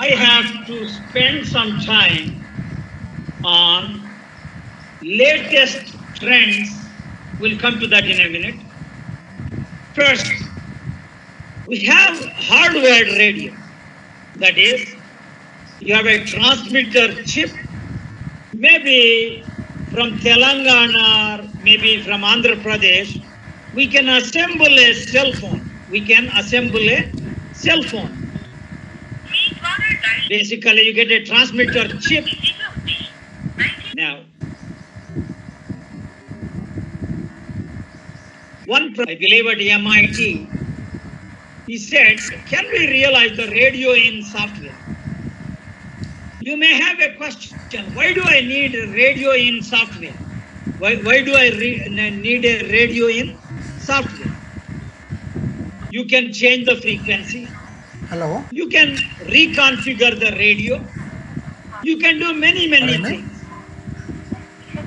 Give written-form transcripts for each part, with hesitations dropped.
I have to spend some time on latest trends. We'll come to that in a minute. First, we have hardwired radio. That is, you have a transmitter chip, maybe from Telangana, or maybe from Andhra Pradesh. We can assemble a cell phone. Basically, you get a transmitter chip. Now, I believe at MIT, he said, can we realize the radio in software? You may have a question, why do I need a radio in software? Why do I need a radio in software? You can change the frequency. Hello. You can reconfigure the radio. You can do many things.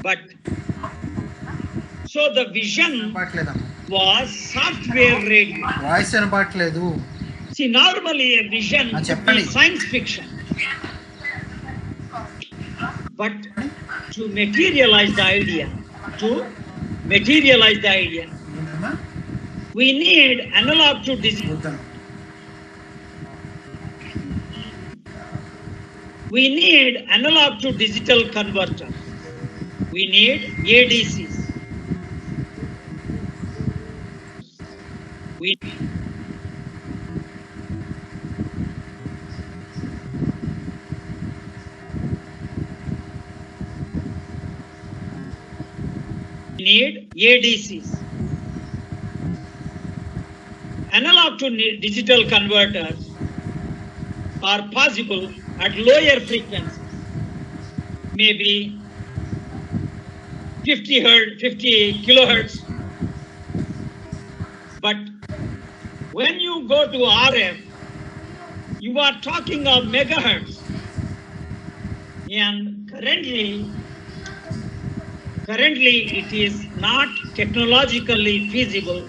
But so the vision was software radio. Voice వినపట్లేదు. See, normally a vision is science fiction. But to materialize the idea, we need analog to digital. We need analog to digital converters. We need ADCs. We need ADCs. Analog to digital converters are possible at lower frequencies, maybe 50 kilohertz. But when you go to RF, you are talking of megahertz. And currently it is not technologically feasible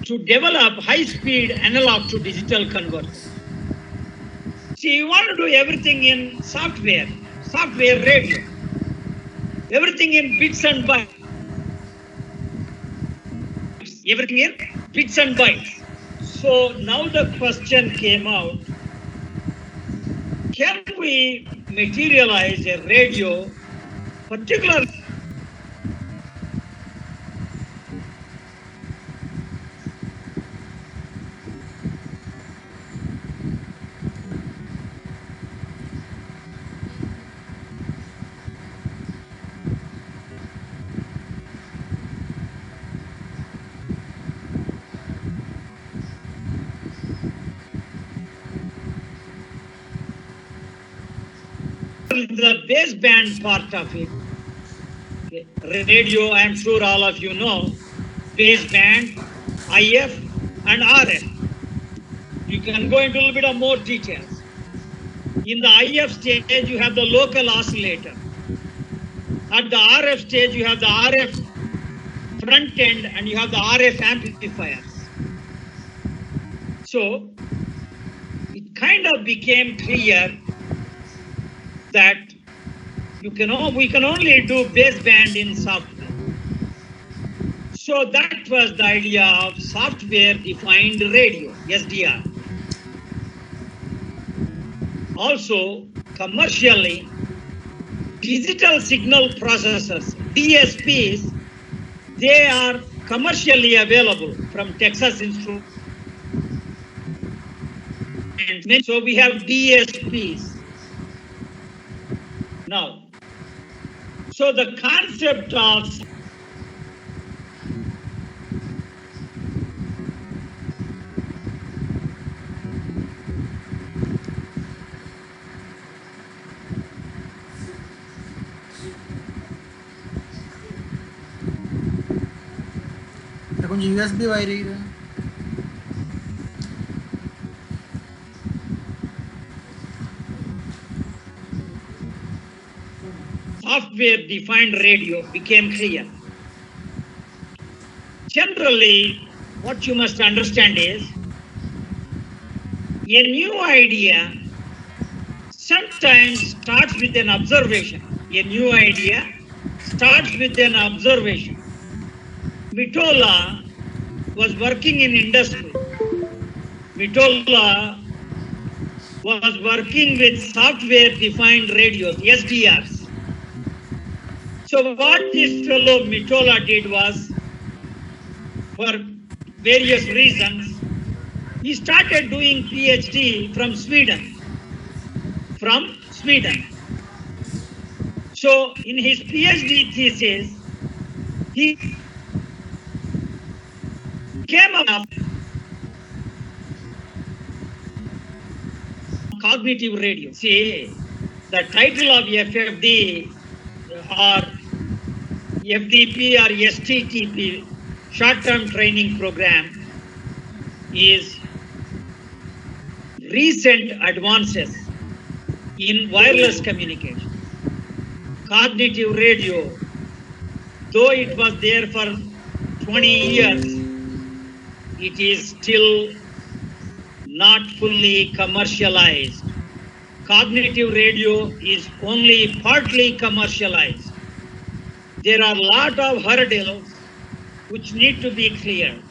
to develop high-speed analog to digital converters. See, you want to do everything in software radio, everything in bits and bytes. So now the question came out, can we materialize a radio, particularly the baseband part of it? Radio, I'm sure all of you know, baseband, IF and RF. You can go into a little bit of more details. In the IF stage, you have the local oscillator. At the RF stage, you have the RF front end and you have the RF amplifiers. So it kind of became clear that we can only do baseband in software. So that was the idea of software-defined radio, SDR. Also, commercially, digital signal processors, DSPs, they are commercially available from Texas Instruments. And so we have DSPs. Now, so the concept of కొంచెం USB wire software-defined radio became clear. Generally, what you must understand is, A new idea sometimes starts with an observation. A new idea starts with an observation. Mottola was working in industry. Mottola was working with software-defined radios, SDRs. So what this fellow Mottola did was, for various reasons, he started doing PhD from Sweden. So in his PhD thesis, he came up with cognitive radio. See, the title of FFD or FDP or STTP, short-term training program, is recent advances in wireless communication. Cognitive radio, though it was there for 20 years, it is still not fully commercialized. Cognitive radio is only partly commercialized. There are a lot of hurdles which need to be cleared.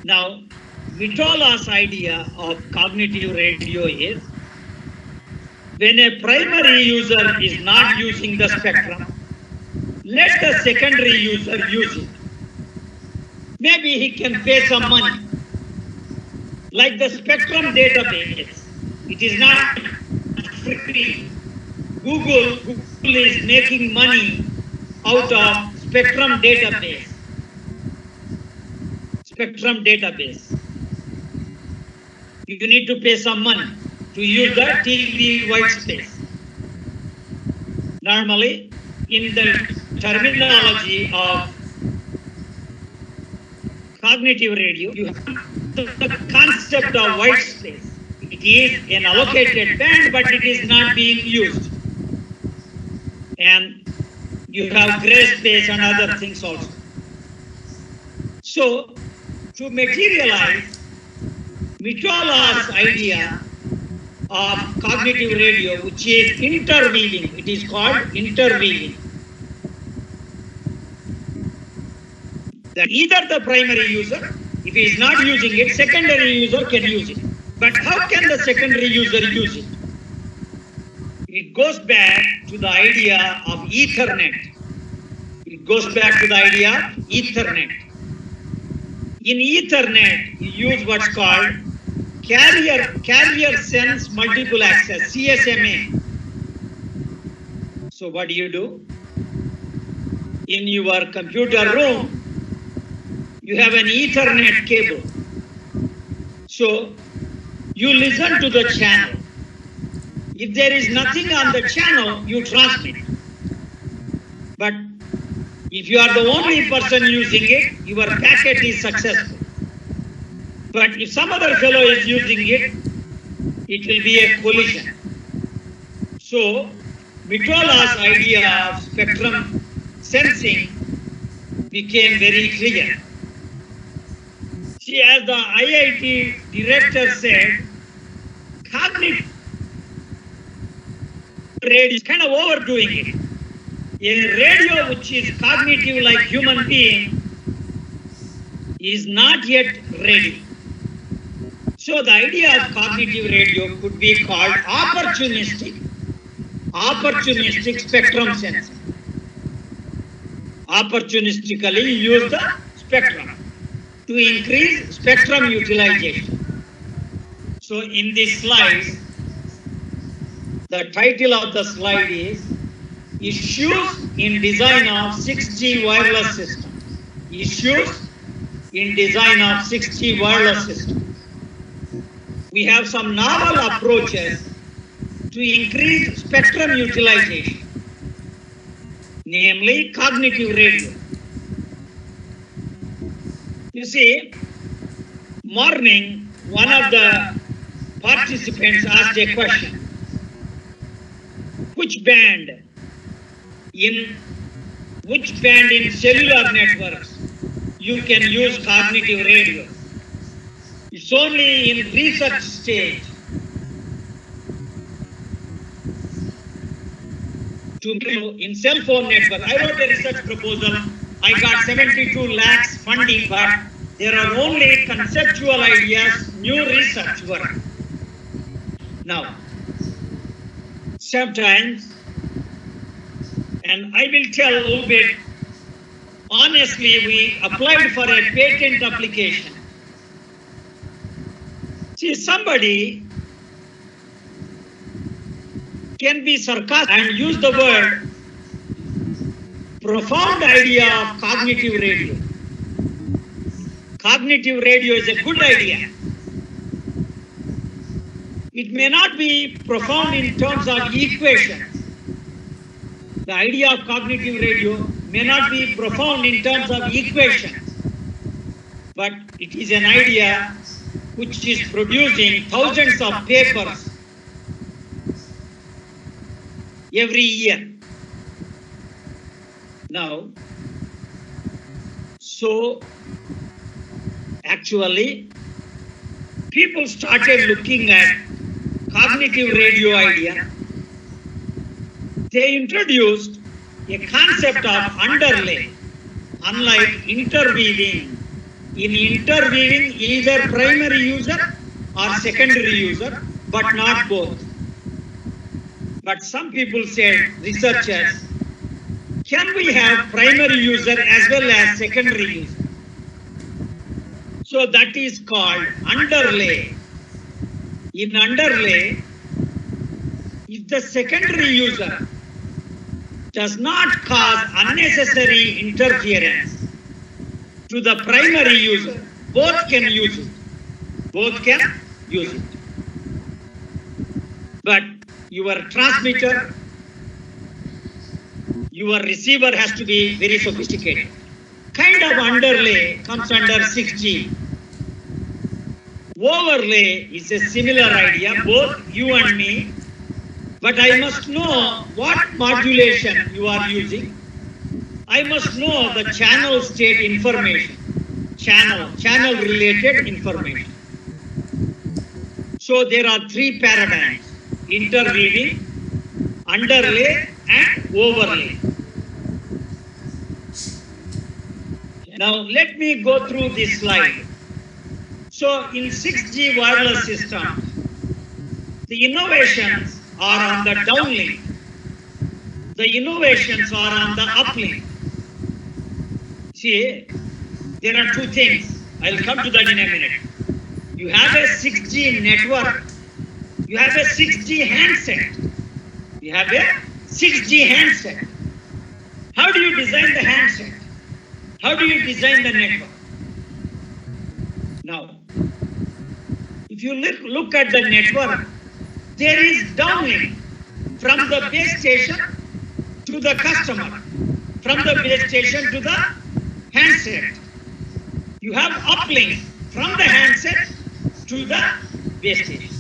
Now, Mottola's idea of cognitive radio is, when a primary user is not using the spectrum, let the secondary user use it. Maybe he can pay some money. Like the spectrum database, it is not free. Google is making money out of spectrum database. You need to pay some money to use the TV white space. Normally, in the terminology of cognitive radio, you have the concept of white space. It is an allocated band, but it is not being used. And you have gray space and other things also. So, to materialize Mottola's idea of cognitive radio, which is interweaving, it is called interweaving. That either the primary user, if he is not using it, secondary user can use it. But how can the secondary user use it? It goes back to the idea of Ethernet. In Ethernet, you use what's called carrier sense multiple access, CSMA. So what do? In your computer room, you have an Ethernet cable. So you listen to the channel. If there is nothing on the channel, you transmit. But if you are the only person using it, your packet is successful. But if some other fellow is using it, it will be a collision. So Mottola's idea of spectrum sensing became very clear. See, as the IIT director said, cognitive radio is kind of overdoing it. A radio which is cognitive like human being is not yet ready. So the idea of cognitive radio could be called opportunistic spectrum sensing. Opportunistically use the spectrum to increase spectrum utilization. So in this slide, the title of the slide is Issues in Design of 6G Wireless Systems. Issues in Design of 6G Wireless Systems. We have some novel approaches to increase spectrum utilization, namely cognitive radio. You see, morning, one of the participants asked a question. Which band in cellular networks you can use cognitive radio? It's only in research stage. In cell phone network, I wrote a research proposal. I got 72 lakhs funding, but there are only conceptual ideas, new research work. Now, sometimes, and I will tell a little bit, honestly, we applied for a patent application. See, somebody can be sarcastic and use the word profound idea of cognitive radio. Cognitive radio is a good idea. It may not be profound in terms of equations. The idea of cognitive radio may not be profound in terms of equations, but it is an idea which is producing thousands of papers every year. Now, so actually, people started looking at cognitive radio idea. They introduced a concept of underlay, unlike interweaving. In interweaving, either primary user or secondary user, but not both. But some people said, researchers, can we have primary user as well as secondary user? So that is called underlay. In underlay, if the secondary user does not cause unnecessary interference to the primary user, both can use it. Both can use it. But your transmitter, your receiver has to be very sophisticated. Kind of underlay comes under 6G. Overlay is a similar idea, both you and me, but I must know what modulation you are using. I must know the channel state information, channel related information. So there are three paradigms: interweaving, underlay, and overlay. Now let me go through this slide. So in 6G wireless systems, the innovations are on the downlink. The innovations are on the uplink. See, there are two things. I'll come to that in a minute. You have a 6G network. You have a 6G handset. You have a 6G handset. How do you design the handset? How do you design the network? Now, if you look at the network, there is downlink from the base station to the customer, from the base station to the handset. You have uplink from the handset to the base station.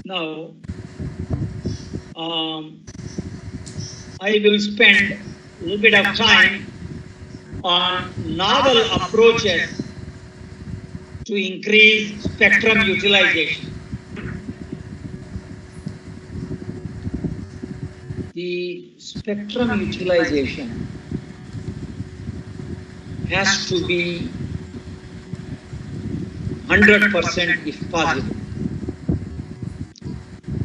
Now, I will spend a little bit of time on novel approaches to increase spectrum utilization. The spectrum utilization has to be 100% if possible.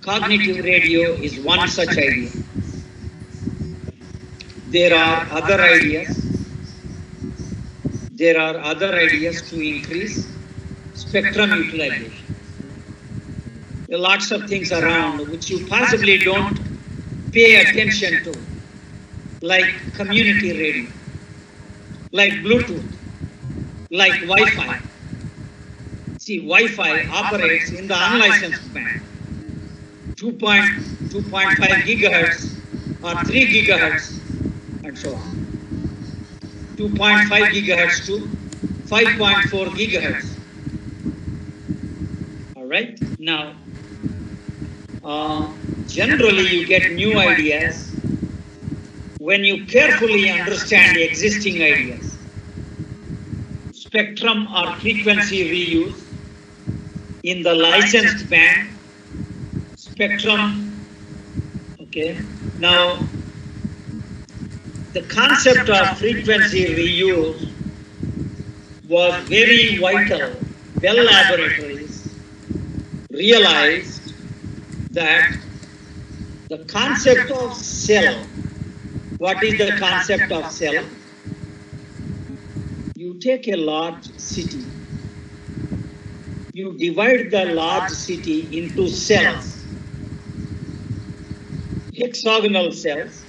Cognitive radio is one such idea. There are other ideas. There are other ideas to increase spectrum utilization. There are lots of things around which you possibly don't pay attention to, like community radio, like Bluetooth, like Wi-Fi. See, Wi-Fi operates in the unlicensed band, 2.5 gigahertz or 3 gigahertz and so on. 2.5 gigahertz to 5.4 gigahertz. All right. Now, generally you get new ideas when you carefully understand the existing ideas. spectrum or frequency reuse in the licensed band, spectrum. Okay, now the concept of frequency reuse was very vital. Bell Laboratories realized that the concept of cell, what is the concept of cell? You take a large city, you divide the large city into cells, hexagonal cells,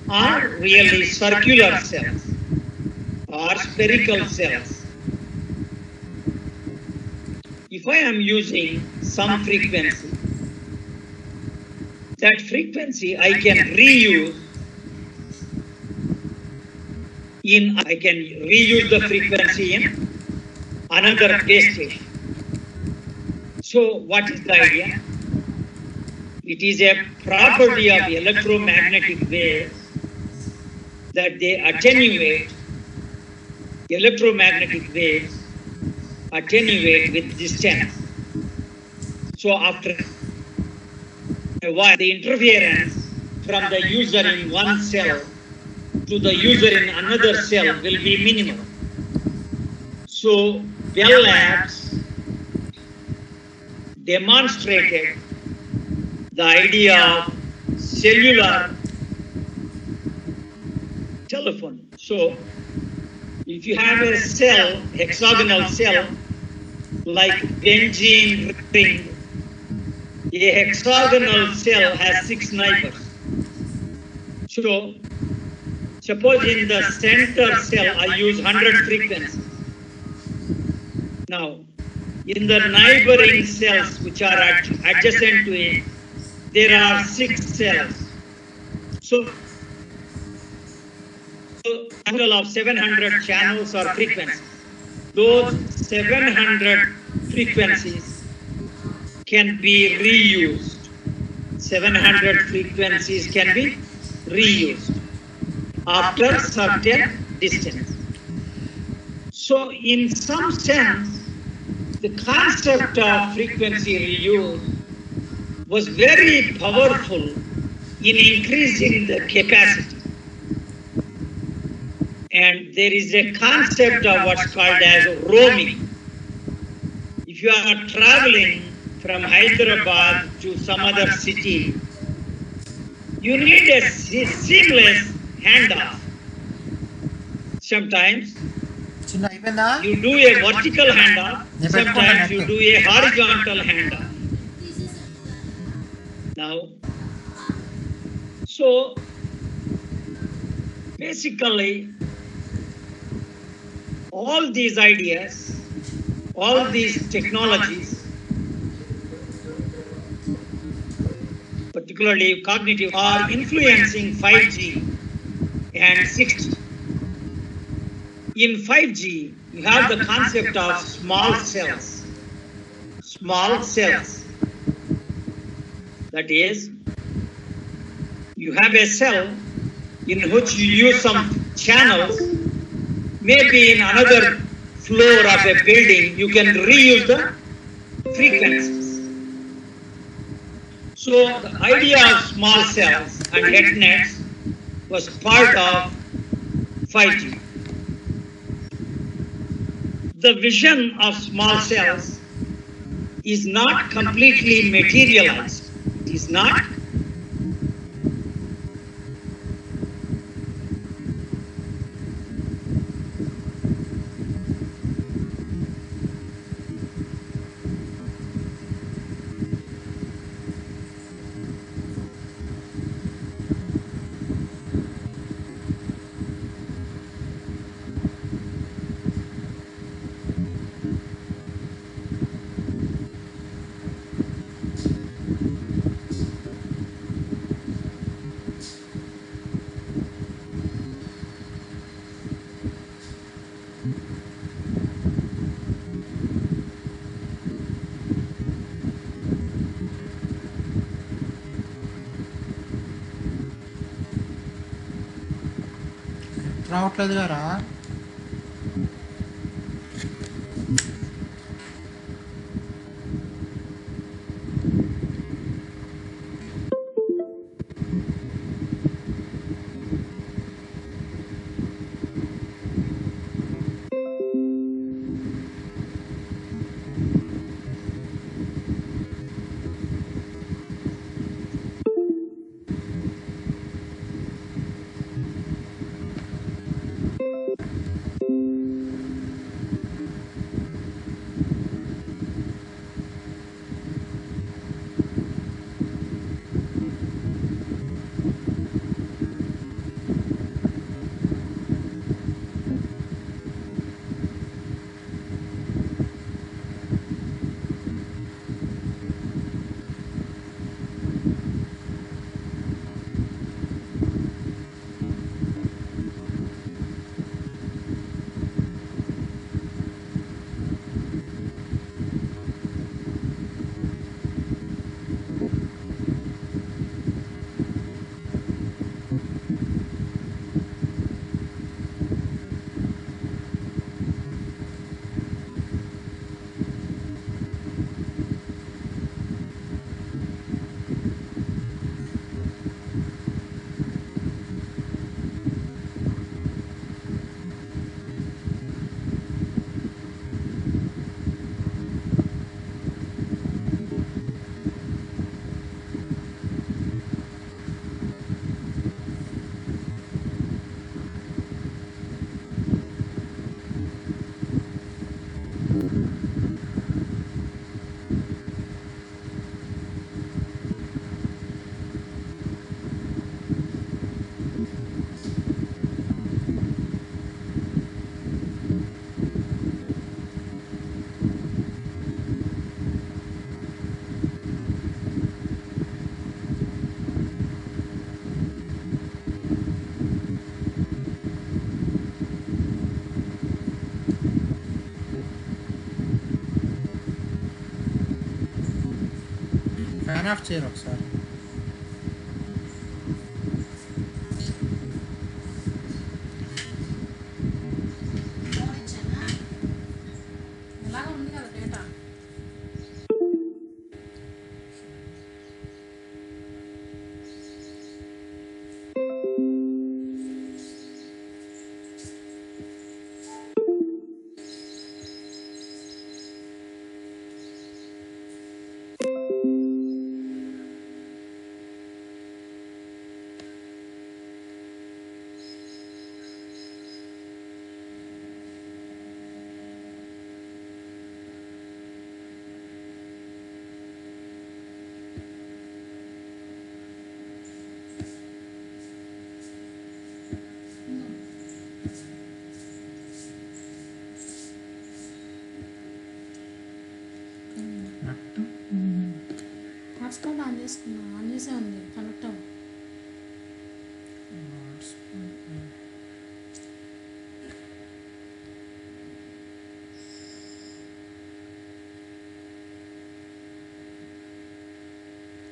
or really circular cells, or spherical cells. If I am using some frequency, that frequency I can reuse the frequency in another base station. So what is the idea? It is a property of electromagnetic waves that they attenuate. Electromagnetic waves attenuate with distance. So after a while, the interference from the user in one cell to the user in another cell will be minimal. So Bell Labs demonstrated the idea of cellular telephone. So if you have a cell, hexagonal cell, like benzene ring, a hexagonal cell has 6 neighbors. So suppose in the center cell I use 100 frequencies. Now, in the neighboring cells which are adjacent to it, there are 6 cells. So a total of 700 channels or frequencies. Those 700 frequencies can be reused. 700 frequencies can be reused after certain distance. So in some sense, the concept of frequency reuse was very powerful in increasing the capacity. And there is a concept of what's called as roaming. If you are traveling from Hyderabad to some other city, you need a seamless handoff. Sometimes చిన్న అయిపోయిందా you do a vertical handoff, sometimes you do a horizontal handoff. Now, so basically, all these ideas, all these technologies, particularly cognitive, are influencing 5G and 6G. In 5G, you have the concept of small cells. Small cells. That is, you have a cell in which you use some channels. Maybe in another floor of a building, you can reuse the frequencies. So the idea of small cells and head nets was part of 5G. The vision of small cells is not completely materialized. It is not. రావట్లేదు గారా fan of చేయరు ఒకసారి. ఎలాగ ఉంది కదా data. Hotspot on చేసుకున్నా, on చేసే ఉంది, కనెక్ట్ అవ్వ.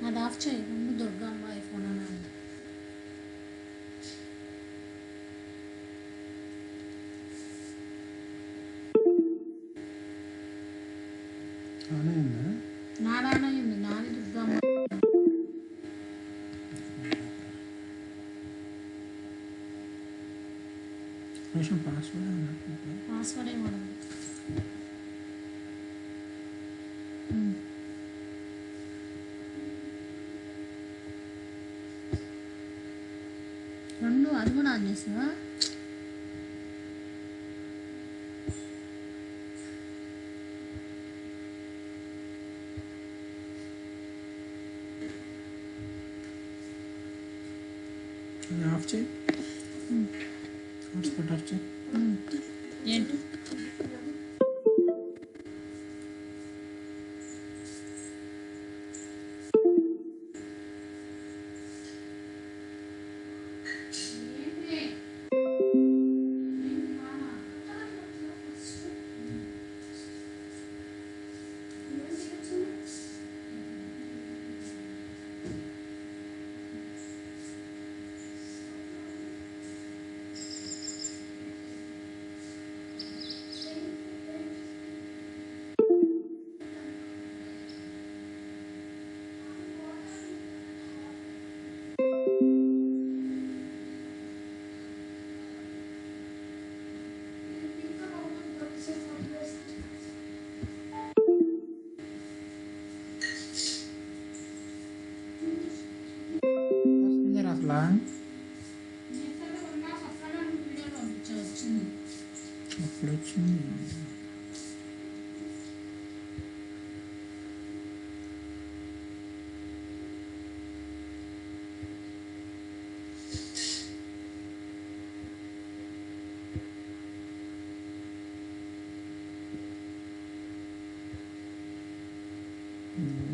అది ఆఫ్ చేయి. ముందు దుర్గా అమ్మ ఐఫోన్ అని ఉంది. నాదాన ఉంది, నాది దుర్గా అమ్మ. పాస్వర్డ్ ఏమన్నా రెండు అది కూడా ఆన్ చేసావా? ఆఫ్ చేయి. హాట్స్పాట్ ఆఫ్ చేయి. ఏంటి అసలు వచ్చింది. అప్పుడు వచ్చింది.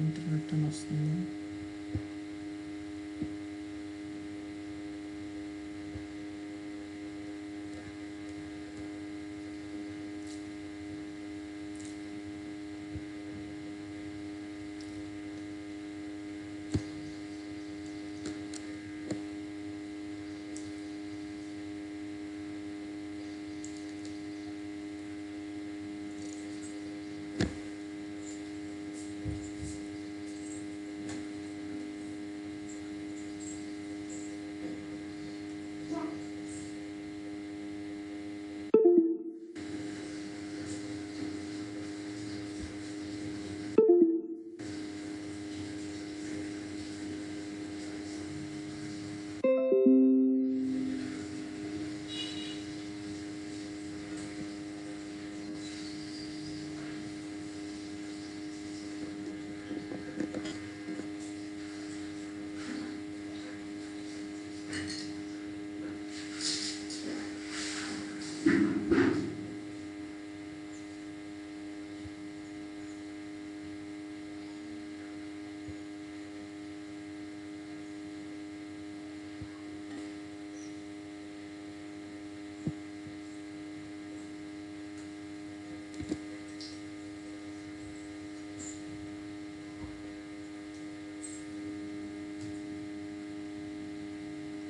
ఇంటర్నెట్ అని వస్తుంది.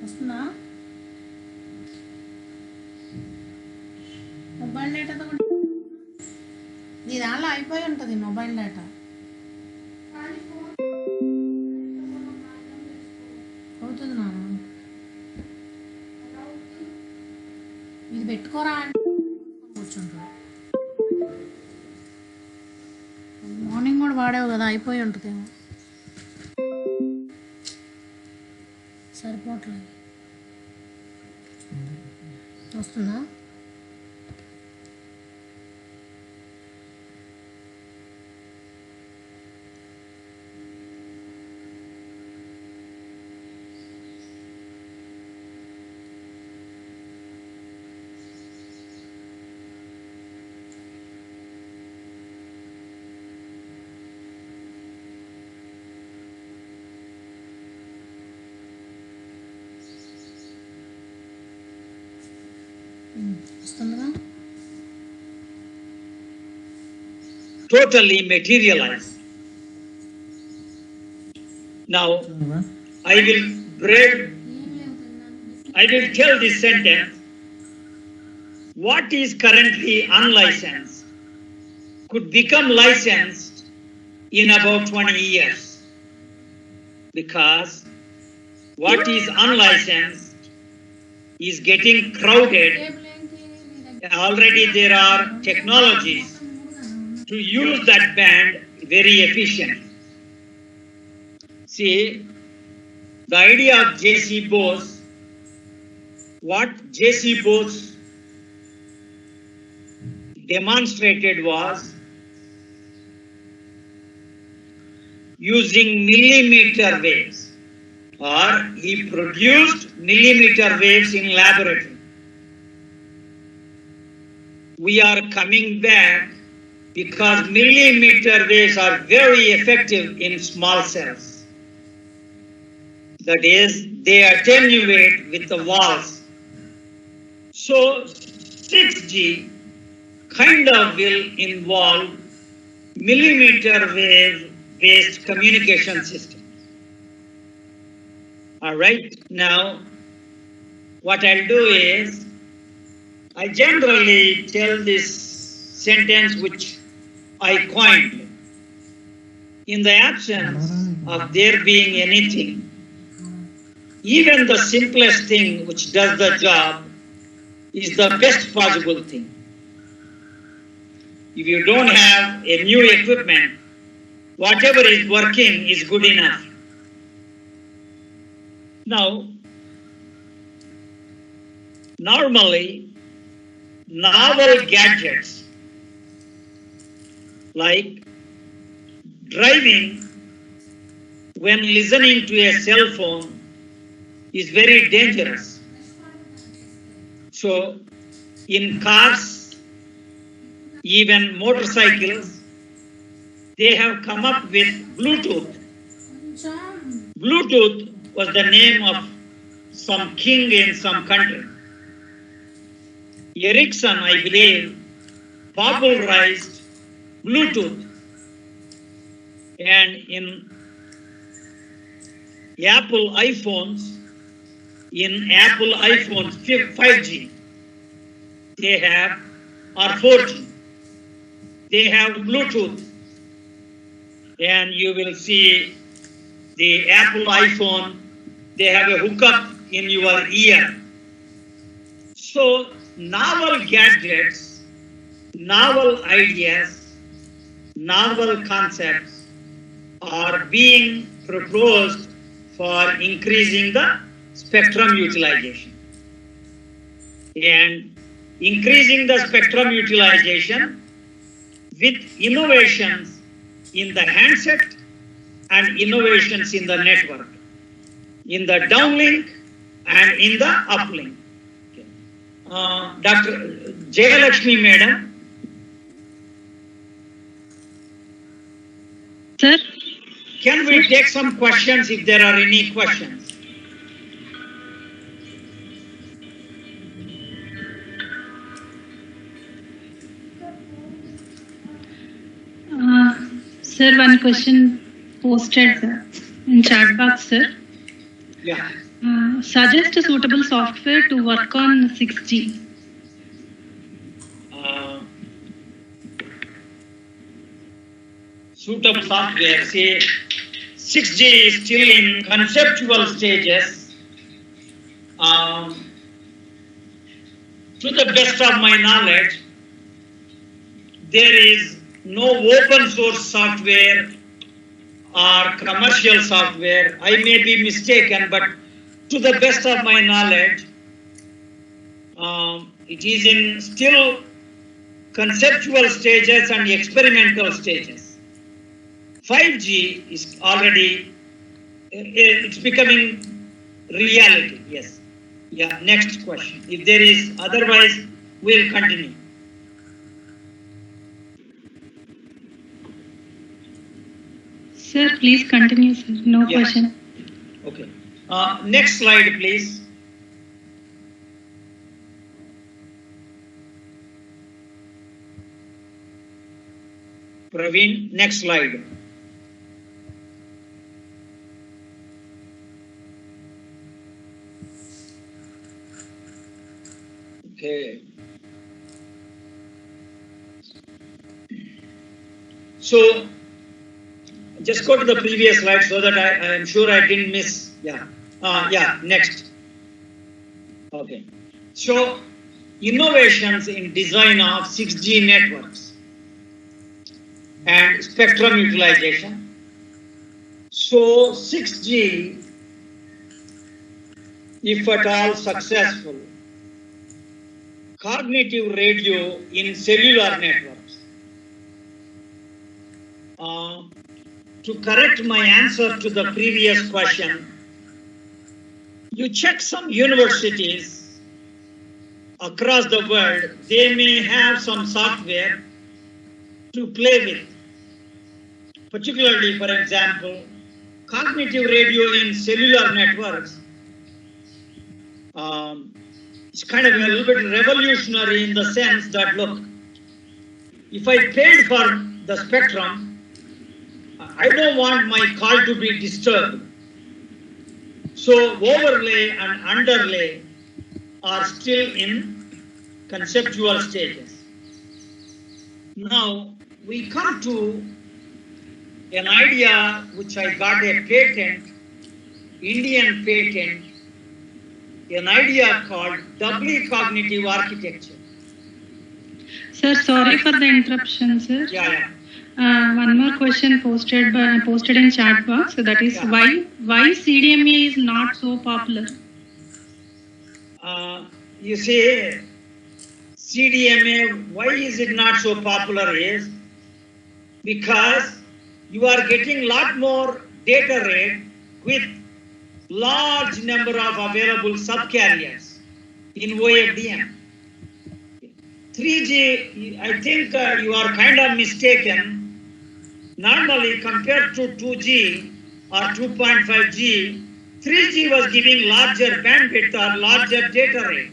వస్తుందా? మొబైల్ డేటాతో కూడా నీ దానిలో అయిపోయి ఉంటుంది మొబైల్ డేటా. అవుతుంది నాన్న, ఇది పెట్టుకోరా అంటే కూర్చుంటాడు. మార్నింగ్ కూడా వాడేవు కదా, అయిపోయి ఉంటుందేమో. సరిపోవట్లేదు. వస్తుందా? వస్తుందా? Totally materialized. Now, I will tell this sentence. What is currently unlicensed could become licensed in about 20 years. Because what is unlicensed is getting crowded. Already there are technologies to use that band very efficiently. See, the idea of J.C. Bose, what J.C. Bose demonstrated was using millimeter waves, or he produced millimeter waves in laboratory. We are coming back because millimeter waves are very effective in small cells. That is, they attenuate with the walls. So 6G kind of will involve millimeter wave based communication system. All right, now what I'll do is, I generally tell this sentence which I coined. In the absence of there being anything, even the simplest thing which does the job is the best possible thing. If you don't have a new equipment, whatever is working is good enough. Now, normally, novel gadgets like driving when listening to a cell phone is very dangerous. So, in cars, even motorcycles, they have come up with Bluetooth. Bluetooth was the name of some king in some country. Ericsson, I believe, popularized Bluetooth. And in Apple iPhones 5G, they have, or 4G, they have Bluetooth. And you will see the Apple iPhone, they have a hookup in your ear. So, novel gadgets, novel ideas, novel concepts are being proposed for increasing the spectrum utilization. And increasing the spectrum utilization with innovations in the handset and innovations in the network, in the downlink and in the uplink. Dr. Jayalakshmi Madam. Sir? Can we take some questions if there are any questions? Sir, one question posted, sir, in chat box, sir. Yeah. Suggest a suitable software to work on 6G. Suitable software, say 6G is still in conceptual stages. To the best of my knowledge, there is no open source software or commercial software. I may be mistaken, but to the best of my knowledge, it is in still conceptual stages and experimental stages. 5G is already, it's becoming reality, yes. Yeah, next question. If there is, otherwise, we'll continue. Sir, please continue, sir. No question. Okay. Next slide, please. Praveen, next slide. Okay. So, just go to the previous slide so that I am sure I didn't miss. Yeah. Yeah, next. Okay. So, innovations in design of 6G networks and spectrum utilization. So, 6G, if at all successful, cognitive radio in cellular networks. To correct my answer to the previous question, you check some universities across the world, they may have some software to play with. Particularly, for example, cognitive radio in cellular networks. It's kind of a little bit revolutionary in the sense that, look, if I paid for the spectrum, I don't want my call to be disturbed. So overlay and underlay are still in conceptual stages. Now we come to an idea which I got a patent, Indian patent, an idea called doubly cognitive architecture. Sir, sorry for the interruption, sir. Yeah. One more question posted in chat box. So that is why CDMA is not so popular. You see, CDMA, why is it not so popular is because you are getting lot more data rate with large number of available subcarriers in OFDM. 3G, I think you are kind of mistaken. Normally, compared to 2G or 2.5G, 3G was giving larger bandwidth or larger data rate.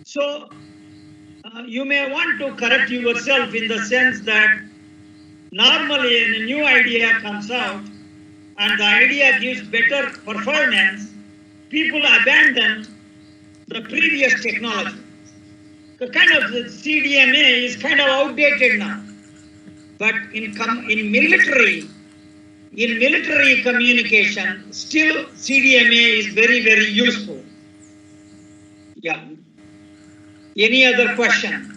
So, you may want to correct yourself in the sense that normally when a new idea comes out and the idea gives better performance, people abandon the previous technology. The kind of the CDMA is kind of outdated now. But in military communication, still CDMA is very, very useful. Yeah. Any other question?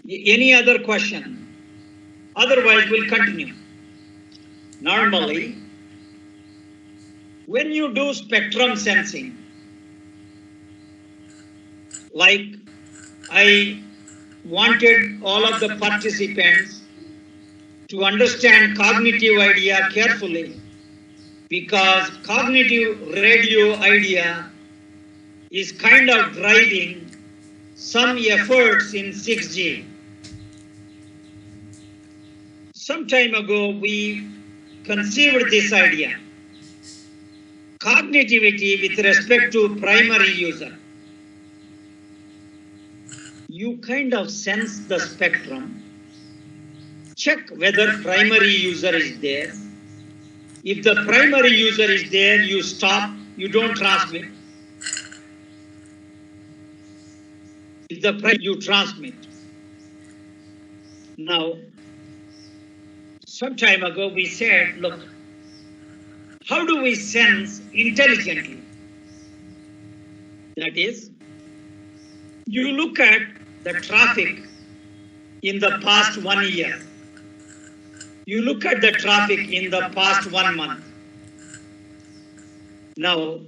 Any other question? Otherwise, we'll continue. Normally, when you do spectrum sensing, like I wanted all of the participants to understand cognitive idea carefully, because cognitive radio idea is kind of driving some efforts in 6G. Some time ago, we conceived this idea. Cognitivity with respect to primary user. you kind of sense the spectrum, check whether primary user is there. If the primary user is there, you stop, you don't transmit. If you transmit. Now, some time ago we said, look, how do we sense intelligently? That is, you look at the traffic in the past 1 year. You look at the traffic in the past 1 month. Now,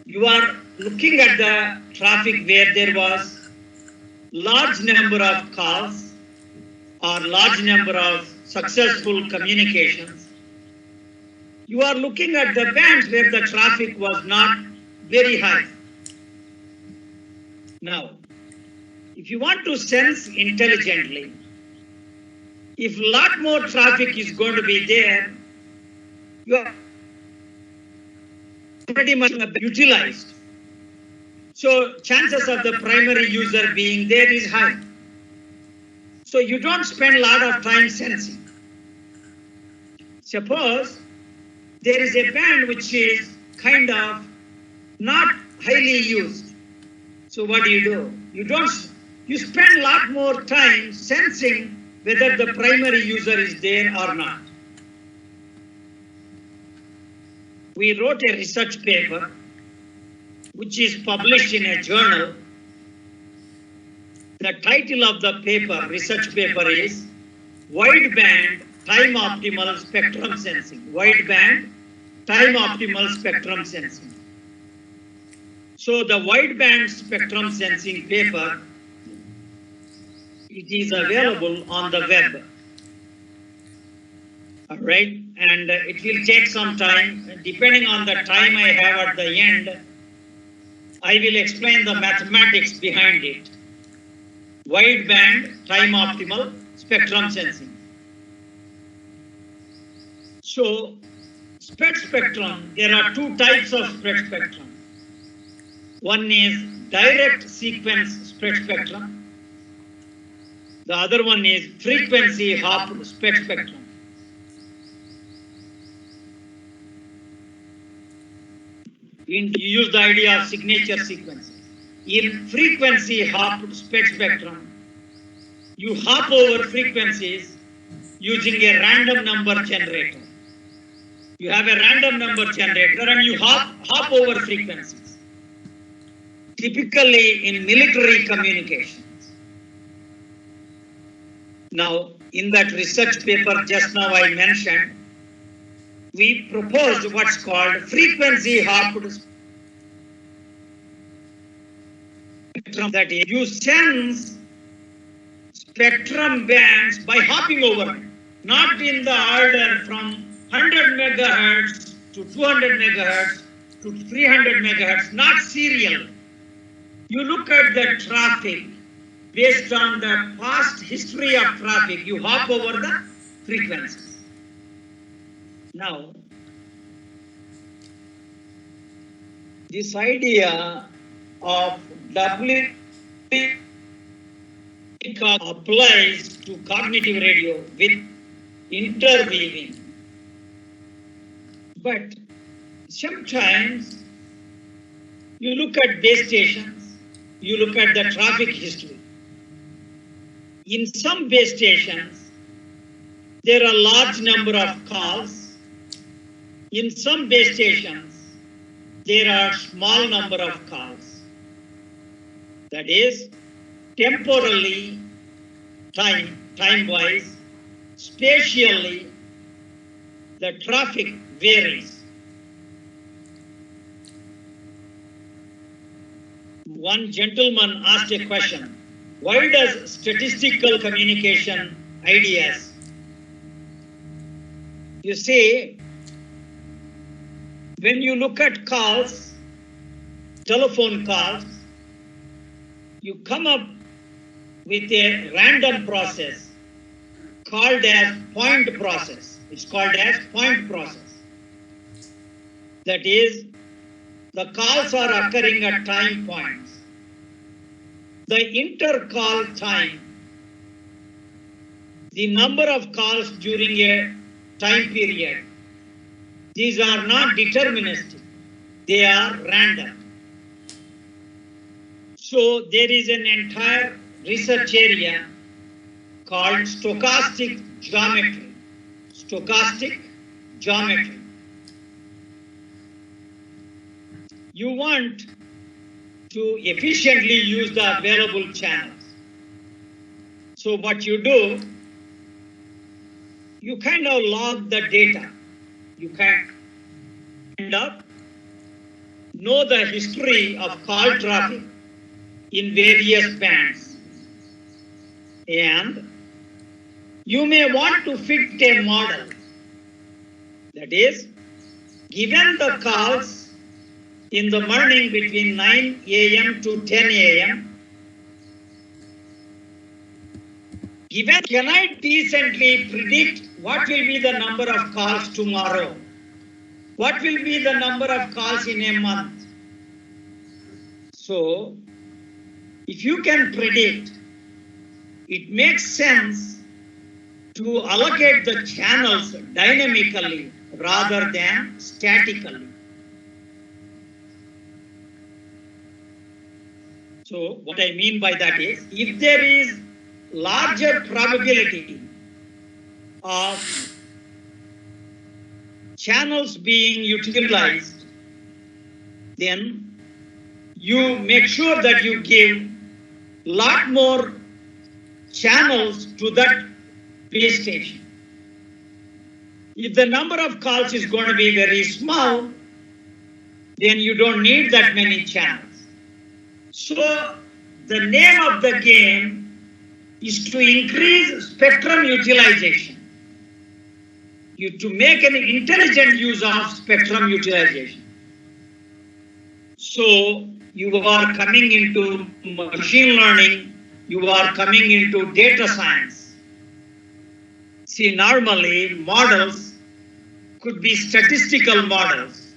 you are looking at the traffic where there was large number of calls or large number of successful communications. You are looking at the bands where the traffic was not very high. Now, if you want to sense intelligently, if a lot more traffic is going to be there, you are pretty much utilized. So chances of the primary user being there is high. So you don't spend a lot of time sensing. Suppose there is a band which is kind of not highly used. So what do? You spend a lot more time sensing whether the primary user is there or not. We wrote a research paper which is published in a journal. The title of the paper, research paper, is Wideband Time Optimal Spectrum Sensing. Wideband Time Optimal Spectrum Sensing. So the wideband spectrum sensing paper, it is available on the web. All right, and it will take some time. Depending on the time I have at the end, I will explain the mathematics behind it. Wideband time optimal spectrum sensing. So, spread spectrum, there are two types of spread spectrum. One is direct sequence spread spectrum. The other one is frequency hopped spread spectrum. You use the idea of signature sequences. In frequency hopped spread spectrum, you hop over frequencies using a random number generator. You have a random number generator and you hop over frequencies. Typically in military communications. Now, in that research paper just now I mentioned, we proposed what's called frequency hopped spectrum. That is, you sense spectrum bands by hopping over, not in the order from 100 megahertz to 200 megahertz to 300 megahertz, not serial. You look at the traffic based on the past history of traffic, you hop over the frequencies. Now, this idea of doubling applies to cognitive radio with interweaving. But sometimes you look at base stations, you look at the traffic history. In some base stations, there are large number of calls. In some base stations, there are small number of calls. That is, temporally, time-wise, spatially, the traffic varies. One gentleman asked a question, why does statistical communication ideas? You see, when you look at calls, telephone calls, you come up with a random process called as point process. It's called as point process. That is, the calls are occurring at time points. the intercall time, the number of calls during a time period, these are not deterministic, they are random. So there is an entire research area called stochastic geometry. Stochastic geometry. You want to efficiently use the available channels. So what you do, you kind of log the data. You kind of know the history of call traffic in various bands. And you may want to fit a model. That is, given the calls in the morning between 9 a.m. to 10 a.m., can I decently predict what will be the number of calls tomorrow? What will be the number of calls in a month? So, if you can predict, it makes sense to allocate the channels dynamically rather than statically. So what I mean by that is, if there is larger probability of channels being utilized, then you make sure that you give lot more channels to that base station. If the number of calls is going to be very small, then you don't need that many channels. So the name of the game is to increase spectrum utilization. To make an intelligent use of spectrum utilization. So you are coming into machine learning, you are coming into data science. See, normally models could be statistical models.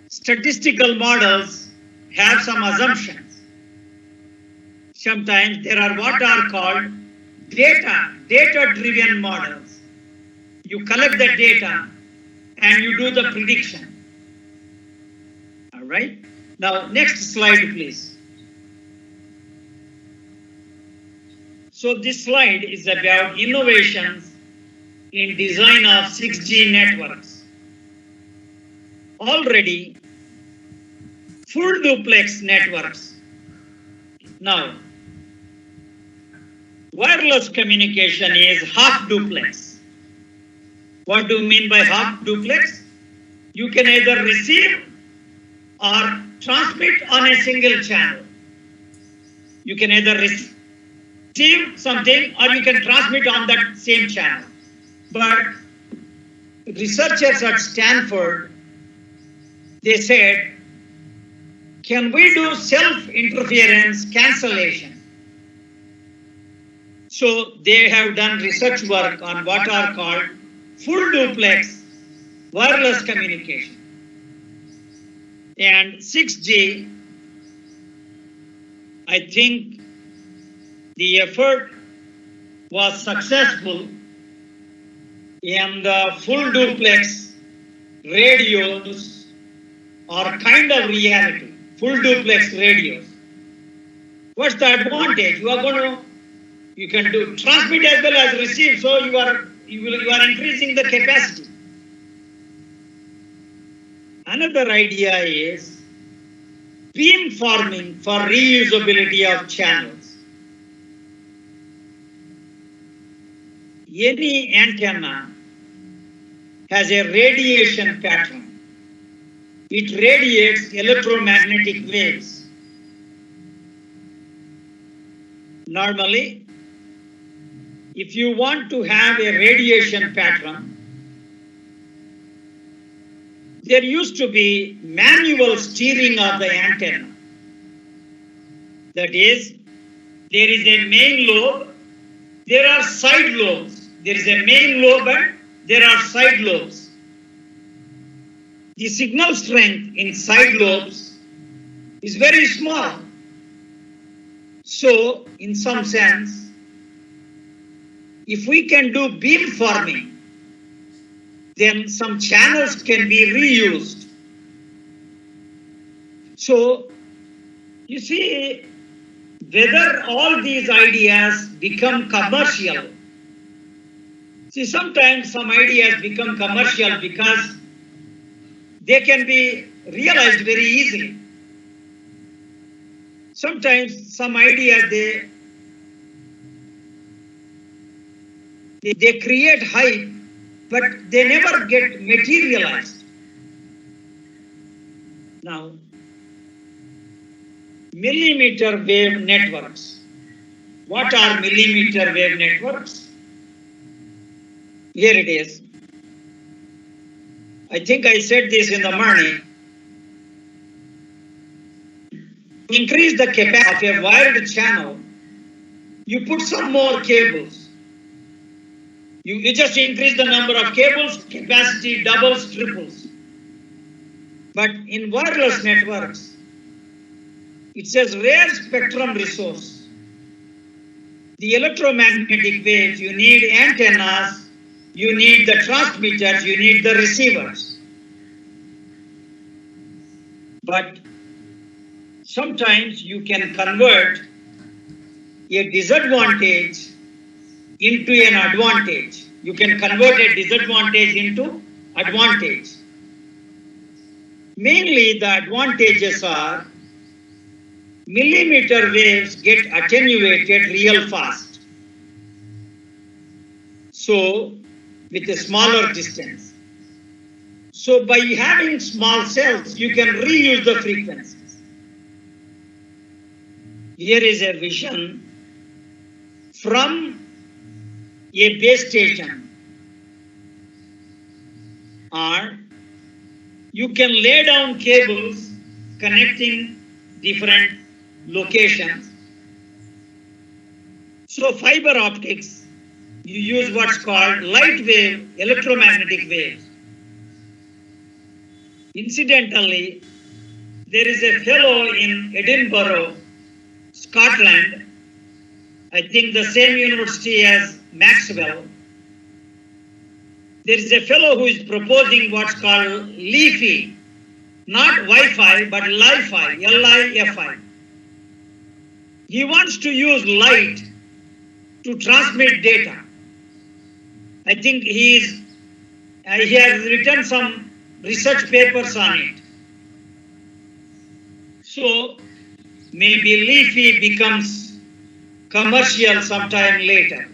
Statistical models have some assumptions. Sometimes there are what are called data-driven models. You collect the data and you do the prediction. All right? Now, next slide, please. So this slide is about innovations in design of 6G networks. Already, full duplex networks. Now, wireless communication is half duplex. What do you mean by half duplex? You can either receive or transmit on a single channel. You can either receive something or you can transmit on that same channel. But researchers at Stanford, they said, can we do self-interference cancellation? So they have done research work on what are called full duplex wireless communication. And 6G, I think the effort was successful, and the full duplex radios are kind of reality. Full duplex radios. What's the advantage? You can do transmit as well as receive, so you are increasing the capacity. Another idea is beamforming for reusability of channels. Any antenna has a radiation pattern. It radiates electromagnetic waves. Normally, if you want to have a radiation pattern, there used to be manual steering of the antenna. That is, there is a main lobe, there are side lobes. There is a main lobe and there are side lobes. The signal strength in side lobes is very small. So, in some sense, if we can do beamforming, then some channels can be reused. So, you see, whether all these ideas become commercial. See, sometimes some ideas become commercial because they can be realized very easily. Sometimes some ideas they create hype, but they never get materialized. Now, millimeter wave networks. What are millimeter wave networks? Here it is. I think I said this in the morning. To increase the capacity of a wired channel, you put some more cables. You just increase the number of cables, capacity doubles, triples. But in wireless networks, it's a rare spectrum resource. The electromagnetic waves, you need antennas, you need the transmitters, you need the receivers. But sometimes you can convert a disadvantage into an advantage. You can convert a disadvantage into advantage. Mainly the advantages are millimeter waves get attenuated real fast. So, with a smaller distance. So, by having small cells, you can reuse the frequencies. Here is a vision from a base station, or you can lay down cables connecting different locations. So fiber optics, you use what's called light wave electromagnetic waves. Incidentally, there is a fellow in Edinburgh, Scotland, I think the same university as Maxwell. There is a fellow who is proposing what's called LiFi, not Wi-Fi, but Li-Fi, L-I-F-I. He wants to use light to transmit data. I think he has written some research papers on it. So maybe LiFi becomes commercial sometime later.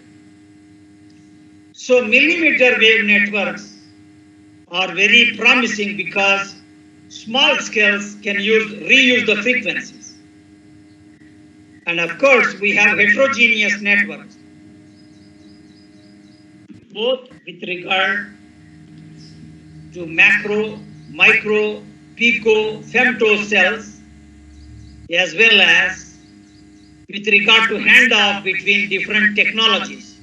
So millimeter wave networks are very promising because small scales can reuse the frequencies. And of course, we have heterogeneous networks, both with regard to macro, micro, pico, femto cells, as well as with regard to handoff between different technologies,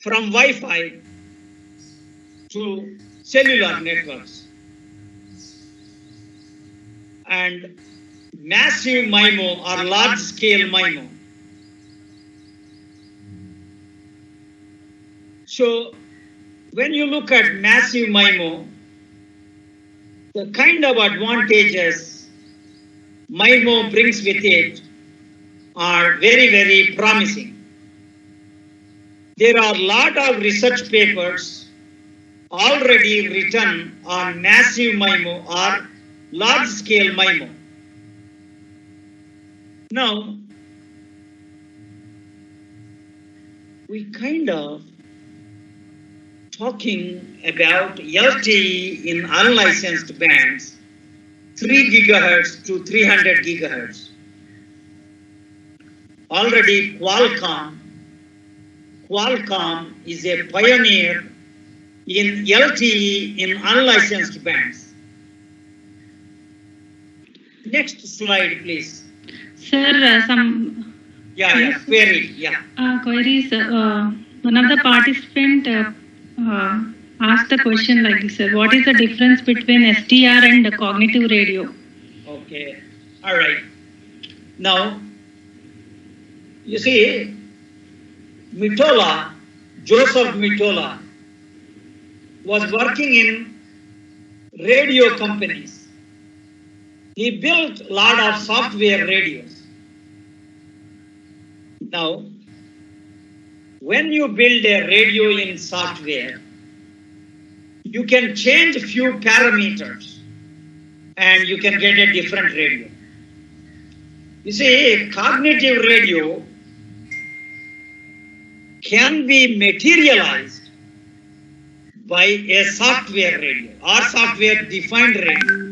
from Wi-Fi to cellular networks. And massive MIMO or large-scale MIMO. So when you look at massive MIMO, the kind of advantages MIMO brings with it are very, very promising. There are a lot of research papers already written on massive MIMO or large-scale MIMO. Now, we kind of talking about LTE in unlicensed bands, 3 gigahertz to 300 gigahertz. Already Qualcomm is a pioneer in LTE in unlicensed bands. Next slide, please. Sir, some queries. One of the participants asked the question like this, sir. What is the difference between SDR and cognitive radio? Okay, all right. Now, You see, Mottola, Joseph Mottola, was working in radio companies. He built a lot of software radios. Now, when you build a radio in software, you can change a few parameters and you can get a different radio. You see, cognitive radio can be materialized by a software radio or software defined radio.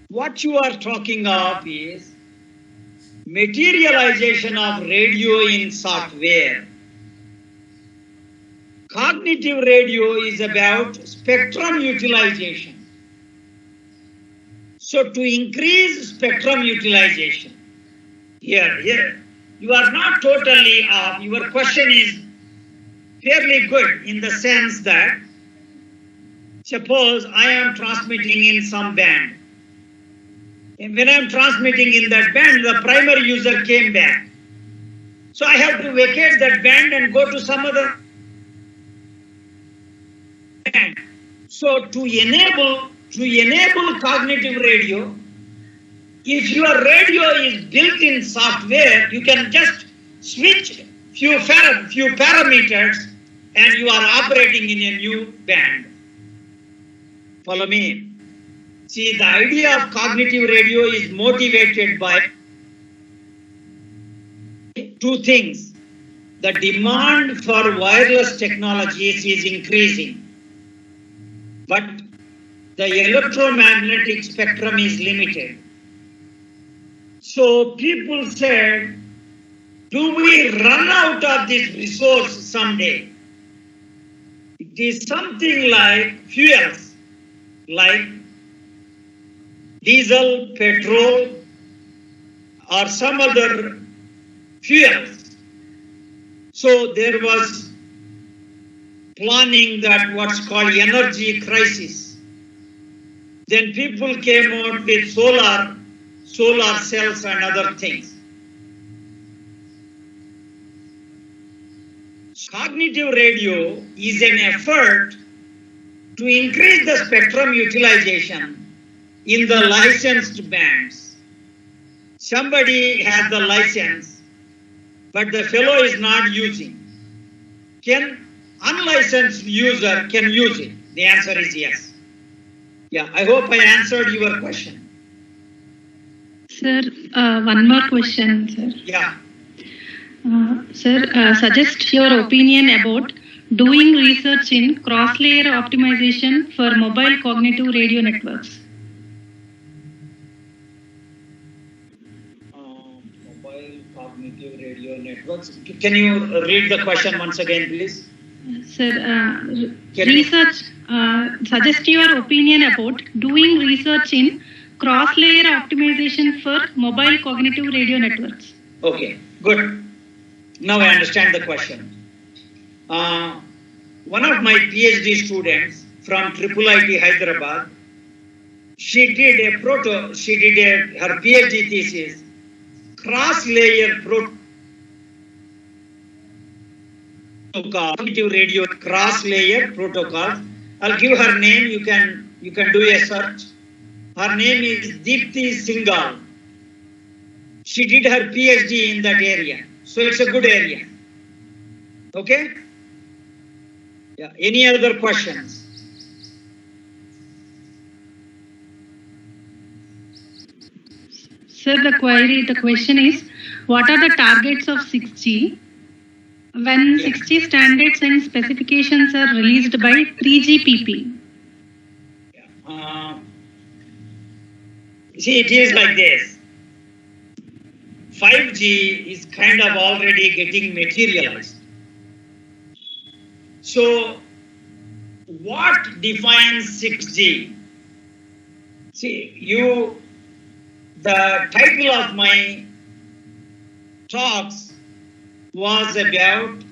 What you are talking of is materialization of radio in software. Cognitive radio is about spectrum utilization. So to increase spectrum utilization, here, you are not totally off. Your question is fairly good in the sense that suppose I am transmitting in some band. And when I am transmitting in that band, the primary user came back. So I have to vacate that band and go to some other band. So to enable cognitive radio, if your radio is built in software, you can just switch few parameters and you are operating in a new band. Follow me. See, the idea of cognitive radio is motivated by two things. The demand for wireless technologies is increasing, but the electromagnetic spectrum is limited. So people said, do we run out of this resource someday? It is something like fuels, like diesel, petrol, or some other fuels. So there was planning that what's called energy crisis. Then people came out with solar cells and other things. Cognitive radio is an effort to increase the spectrum utilization in the licensed bands. Somebody has the license, but the fellow is not using. Can unlicensed user can use it? The answer is yes. Yeah, I hope I answered your question. Sir, one more question, sir. Yeah. Sir, suggest your opinion about doing research in cross-layer optimization for mobile cognitive radio networks. Mobile cognitive radio networks. Can you read the question once again, please? Sir, suggest your opinion about doing research in cross-layer optimization for mobile cognitive radio networks. Okay, good. Now I understand the question. One of my PhD students from IIIT Hyderabad, she did her PhD thesis, cross-layer protocol, cognitive radio cross-layer protocol. I'll give her name. You can do a search. Her name is Deepti Singhal. She did her PhD in that area. So it's a good area. Okay? Yeah. Any other questions? Sir, the question is, what are the targets of 6G when 6G standards and specifications are released by 3GPP? See, it is like this. 5G is kind of already getting materialized. So, what defines 6G? See, the title of my talks was about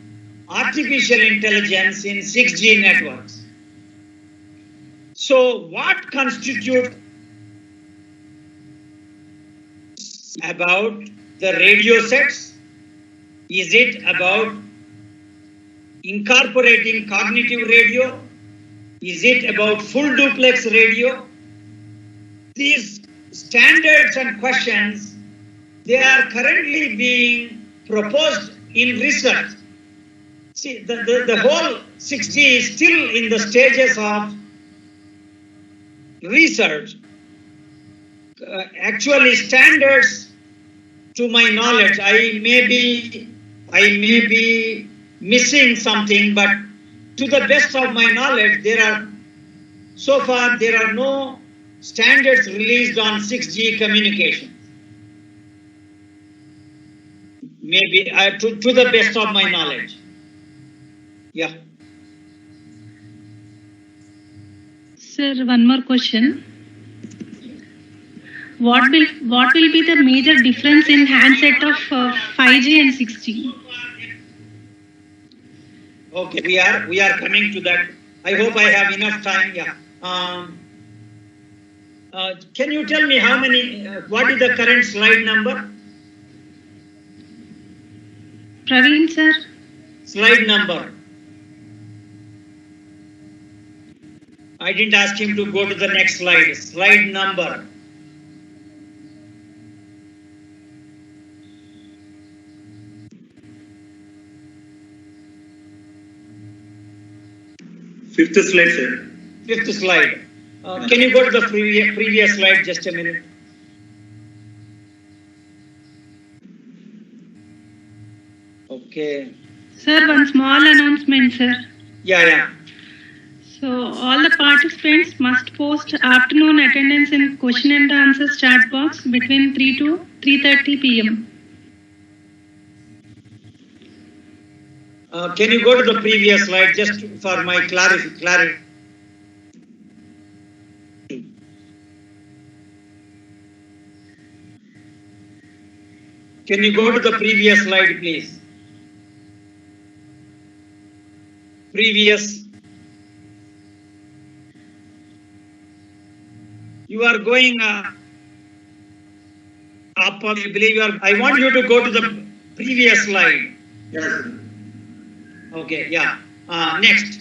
artificial intelligence in 6G networks. So, what constitutes about the radio sets? Is it about incorporating cognitive radio? Is it about full duplex radio? These standards and questions, they are currently being proposed in research. See, the whole 6G is still in the stages of research. Actually, standards, to my knowledge, I may be missing something, but to the best of my knowledge, so far there are no standards released on 6G communication. Maybe to the best of my knowledge. Yeah. Sir, one more question. What will be the major difference in handset of 5G and 6G? Okay, we are coming to that. I hope I have enough time. Yeah. Can you tell me how many? What is the current slide number? Praveen, sir. Slide number. I didn't ask him to go to the next slide. Slide number. Fifth slide, sir. Fifth slide. Can you go to the previous slide? Just a minute. Okay. Sir, one small announcement, sir. Yeah. So, all the participants must post afternoon attendance in question and answers chat box between 3 to 3:30 p.m. Can you go to the previous slide just for my clarity? Can you go to the previous slide, please? Previous. You are going up. I believe you are. I want you to go to the previous slide. Yes, sir. Okay, yeah. Next.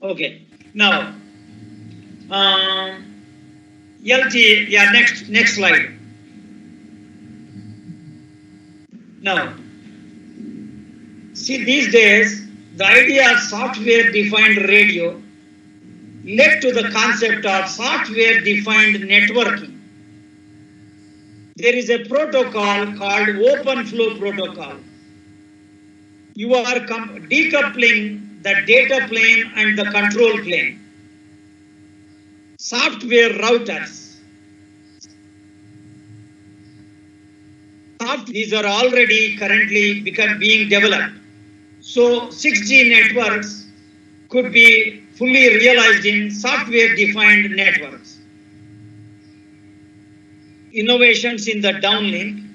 Okay. Now, LT, yeah, next slide. Now, see, these days, the idea of software-defined radio led to the concept of software-defined networking. There is a protocol called Open Flow Protocol. You are decoupling the data plane and the control plane. Software routers. These are already currently being developed. So 6G networks could be fully realized in software-defined networks. Innovations in the downlink.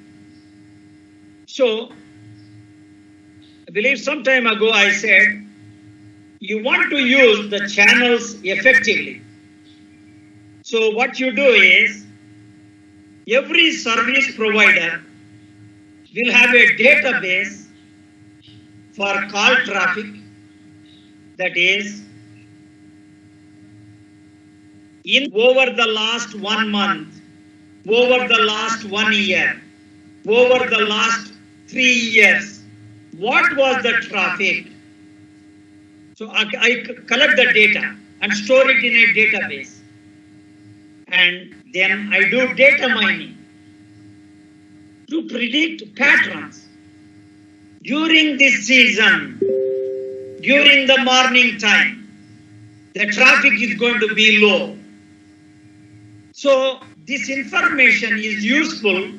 So, I believe some time ago I said, you want to use the channels effectively. So what you do is, every service provider will have a database for call traffic, that is, over the last 1 month, over the last 1 year, over the last 3 years, what was the traffic? So I collect the data and store it in a database. And then I do data mining to predict patterns. During this season, during the morning time, the traffic is going to be low. So this information is useful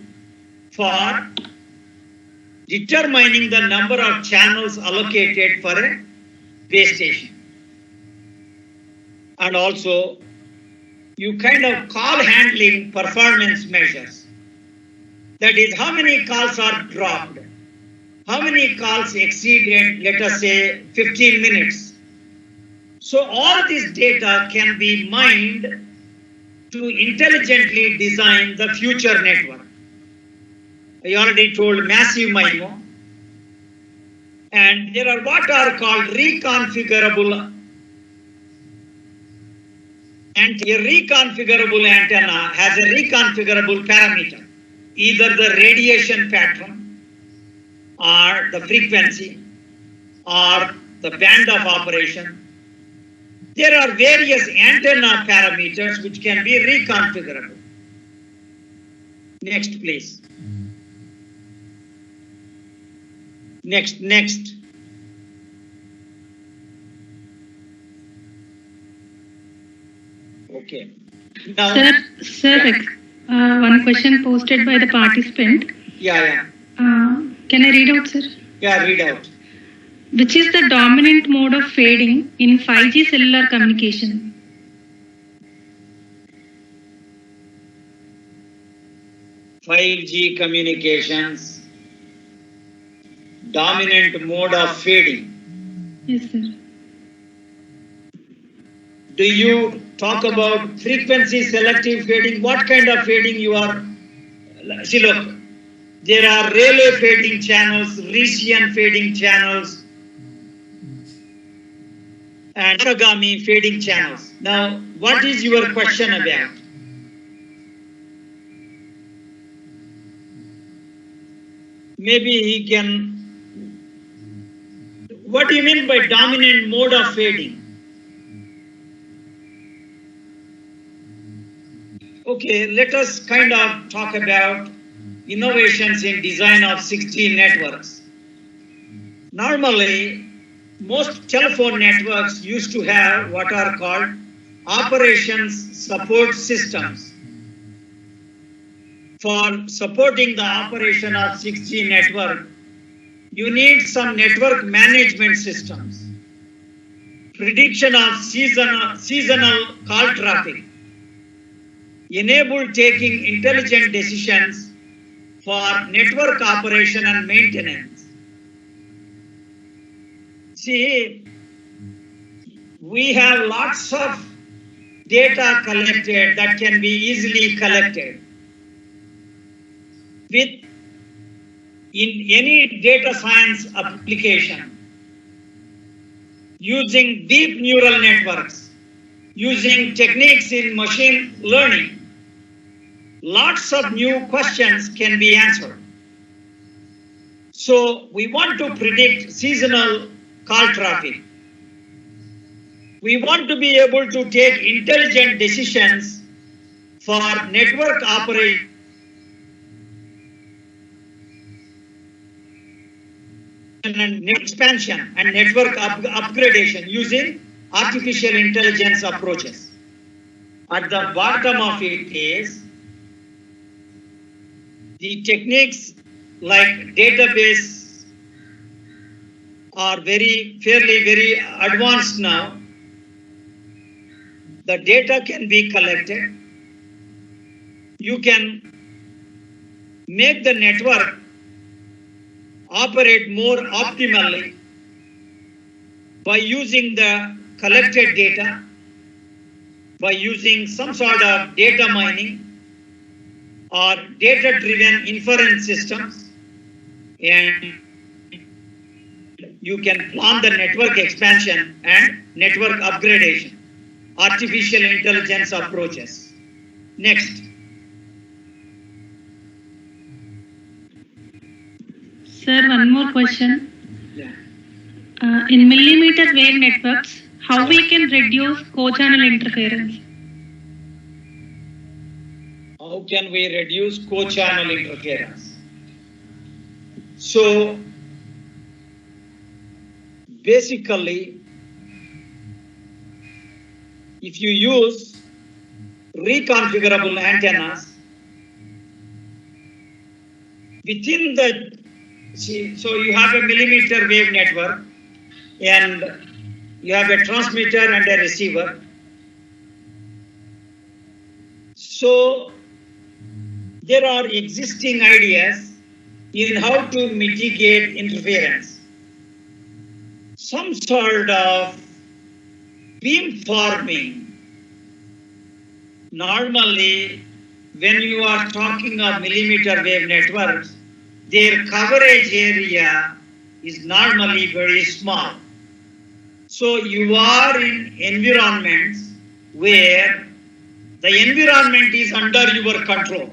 for determining the number of channels allocated for a base station. And also, you kind of call handling performance measures. That is, how many calls are dropped? How many calls exceeded, let us say, 15 minutes? So all this data can be mined to intelligently design the future network. I already told massive MIMO. And there are what are called reconfigurable. And a reconfigurable antenna has a reconfigurable parameter, either the radiation pattern or the frequency or the band of operation. There are various antenna parameters which can be reconfigurable. Next, please. Next. Okay. Now, Sir, one question posted by the participant. Yeah. Can I read out, sir? Yeah, read out. Which is the dominant mode of fading in 5G cellular communication? 5G communications, dominant mode of fading. Yes, sir. Do you talk about frequency selective fading? What kind of fading you are? See, look, there are Rayleigh fading channels, Riccian fading channels, and Origami fading channels. Now, what is your question about? Maybe he can. What do you mean by dominant mode of fading? Okay, let us kind of talk about innovations in design of 6G networks. Normally, most telephone networks used to have what are called operations support systems. For supporting the operation of 6G network, you need some network management systems, prediction of seasonal call traffic, enable taking intelligent decisions for network operation and maintenance. See, we have lots of data collected that can be easily collected. In any data science application, using deep neural networks, using techniques in machine learning, lots of new questions can be answered. So we want to predict seasonal call traffic. We want to be able to take intelligent decisions for network operation and expansion and network upgradation using artificial intelligence approaches. At the bottom of it is the techniques like database are fairly advanced now. The data can be collected. You can make the network operate more optimally by using the collected data, by using some sort of data mining or data-driven inference systems, and you can plan the network expansion and network upgradation, artificial intelligence approaches. Next. Sir, one more question. In millimeter wave networks, how we can reduce co-channel interference? How can we reduce co-channel interference? So, basically, if you use reconfigurable antennas within the, so you have a millimeter wave network and you have a transmitter and a receiver. So there are existing ideas in how to mitigate interference. Some sort of beam forming normally when you are talking of millimeter wave networks, their coverage area is normally very small. So you are in environments where the environment is under your control.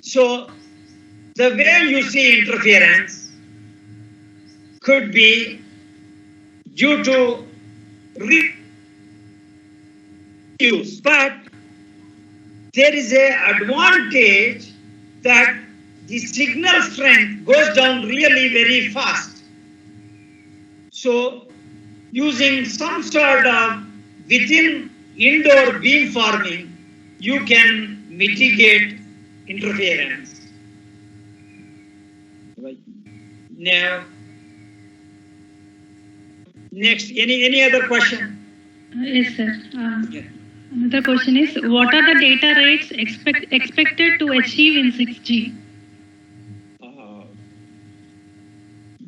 So the way you see interference could be due to use, but there is an advantage that the signal strength goes down really very fast. So using some sort of within indoor beamforming, you can mitigate interference. Right. Now, next, any other question? Yes, sir. Yeah. Another question is, what are the data rates expected to achieve in 6G?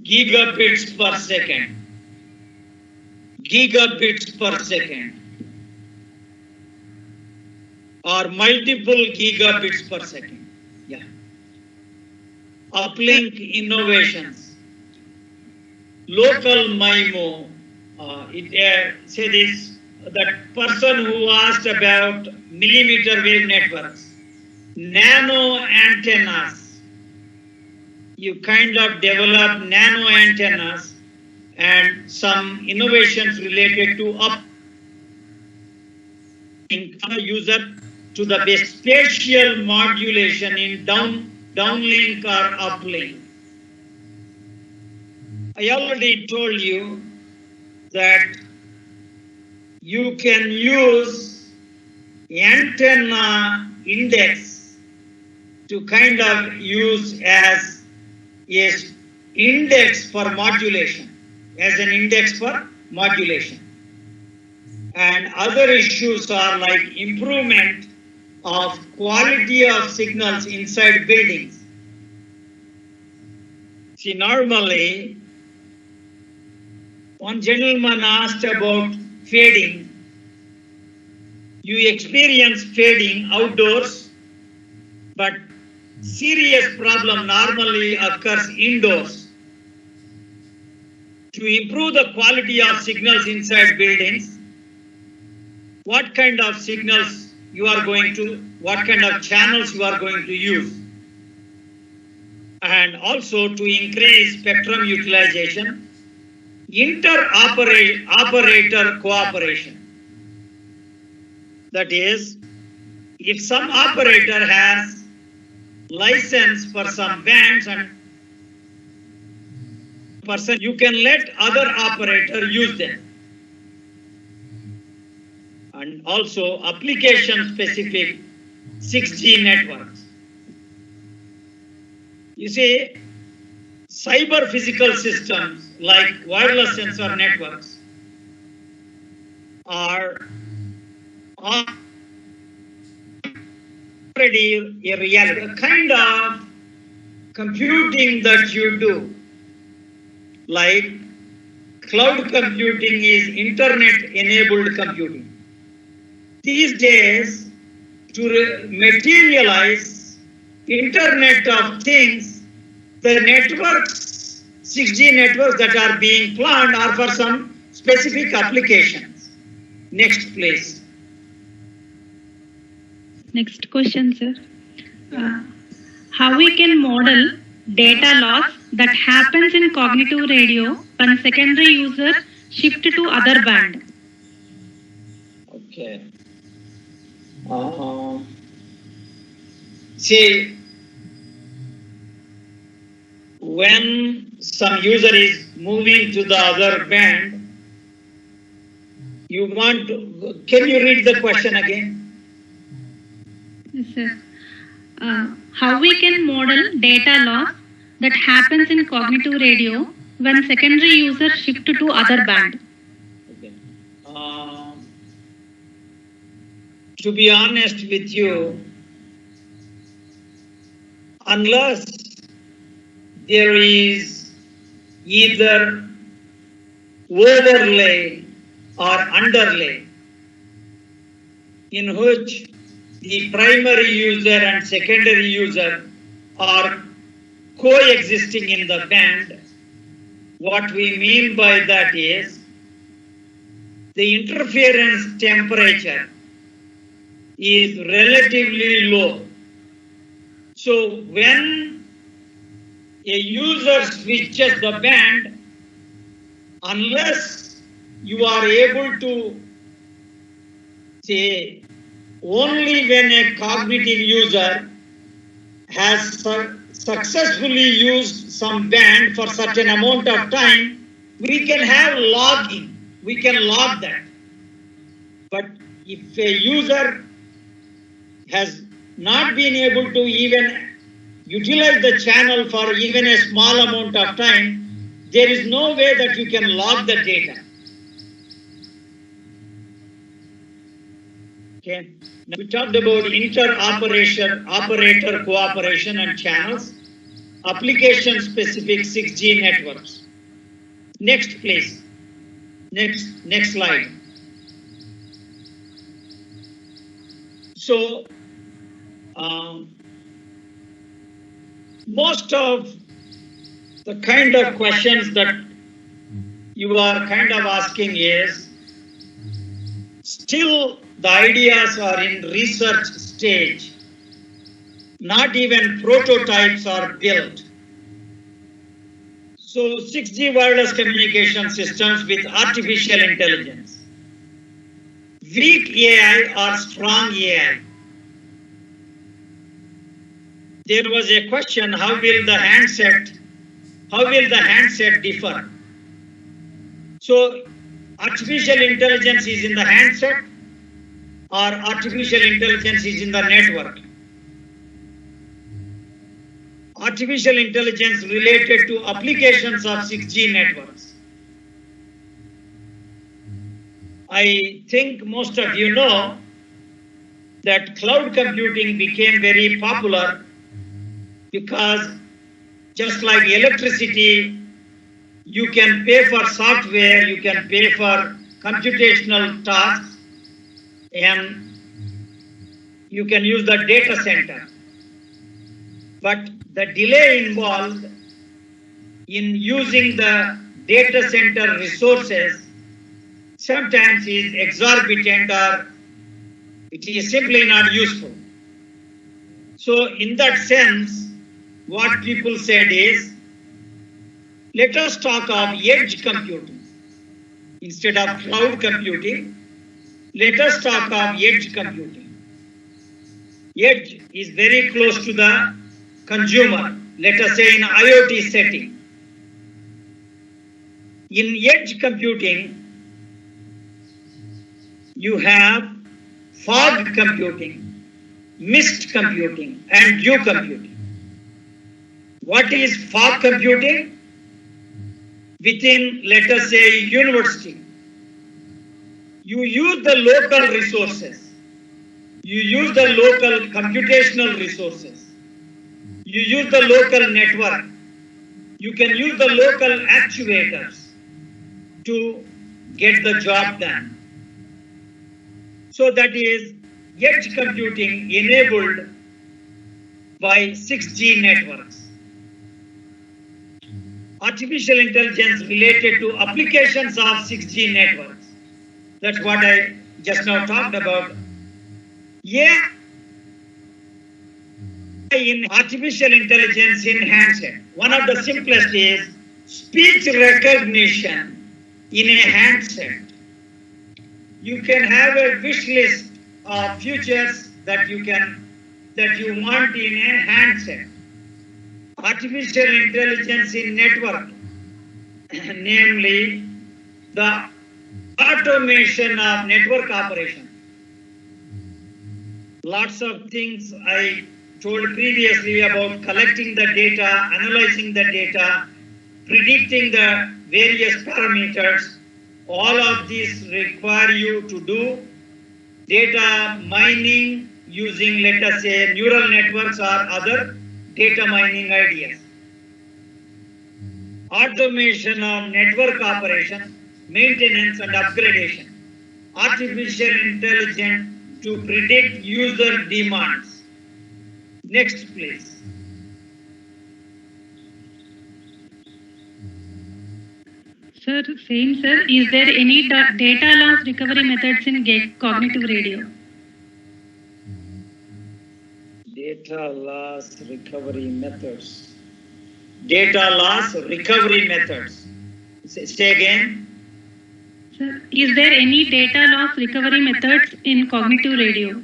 Gigabits per second. Gigabits per second. Or multiple gigabits per second. Yeah. Uplink innovations. Local MIMO. Say this. That person who asked about millimeter wave networks, nano antennas. You kind of develop nano antennas and some innovations related to user to the best spatial modulation in downlink or uplink. I already told you that you can use antenna index to kind of use as an index for modulation, And other issues are like improvement of quality of signals inside buildings. See, normally, one gentleman asked about fading. You experience fading outdoors, but serious problem normally occurs indoors. To improve the quality of signals inside buildings, what kind of signals you are going to, what kind of channels you are going to use, and also to increase spectrum utilization, operator cooperation. That is, if some operator has license for some bands and person, you can let other operator use them. And also application specific 6G networks. You see, cyber physical systems like wireless sensor networks are already a reality. The kind of computing that you do, like cloud computing is internet-enabled computing. These days, to materialize Internet of Things, the networks, 6G networks that are being planned are for some specific applications. Next, please. Next question, sir. How we can model data loss that happens in cognitive radio when secondary user shift to other band? Okay. See, when some user is moving to the other band, you want to, can you read the question again? Yes, sir. How we can model data loss that happens in cognitive radio when secondary user shift to other band? Okay. To be honest with you, unless there is either overlay or underlay, in which the primary user and secondary user are coexisting in the band. What we mean by that is the interference temperature is relatively low. So when a user switches the band, unless you are able to say only when a cognitive user has successfully used some band for certain amount of time, we can have logging. We can log that. But if a user has not been able to even utilize the channel for even a small amount of time, there is no way that you can log the data. Okay. Now we talked about operator cooperation and channels, application-specific 6G networks. Next, please. Next slide. So, most of the kind of questions that you are kind of asking is, still the ideas are in research stage. Not even prototypes are built. So 6G wireless communication systems with artificial intelligence. Weak AI or strong AI? There was a question, how will the handset differ? So artificial intelligence is in the handset or artificial intelligence is in the network? Artificial intelligence related to applications of 6G networks. I think most of you know that cloud computing became very popular because just like electricity, you can pay for software, you can pay for computational tasks, and you can use the data center. But the delay involved in using the data center resources sometimes is exorbitant or it is simply not useful. So in that sense, what people said is, let us talk of edge computing. Instead of cloud computing, let us talk of edge computing. Edge is very close to the consumer, let us say in IoT setting. In edge computing, you have fog computing, mist computing, and dew computing. What is fog computing? Within, let us say, university, you use the local resources. You use the local computational resources. You use the local network. You can use the local actuators to get the job done. So that is edge computing enabled by 6G networks. Artificial intelligence related to applications of 6G networks. That's what I just now talked about. Yeah. In artificial intelligence in handset, one of the simplest is speech recognition in a handset. You can have a wish list of features that you want in a handset. Artificial intelligence in network, namely the automation of network operation. Lots of things I told previously about collecting the data, analyzing the data, predicting the various parameters. All of these require you to do data mining using, let us say, neural networks or other data mining ideas. Automation of network operation, maintenance and upgradation. Artificial intelligence to predict user demands. Next, please. Sir, same sir. Is there any data loss recovery methods in cognitive radio? Data loss recovery methods. Data loss recovery methods. Say again. Sir, is there any data loss recovery methods in cognitive radio?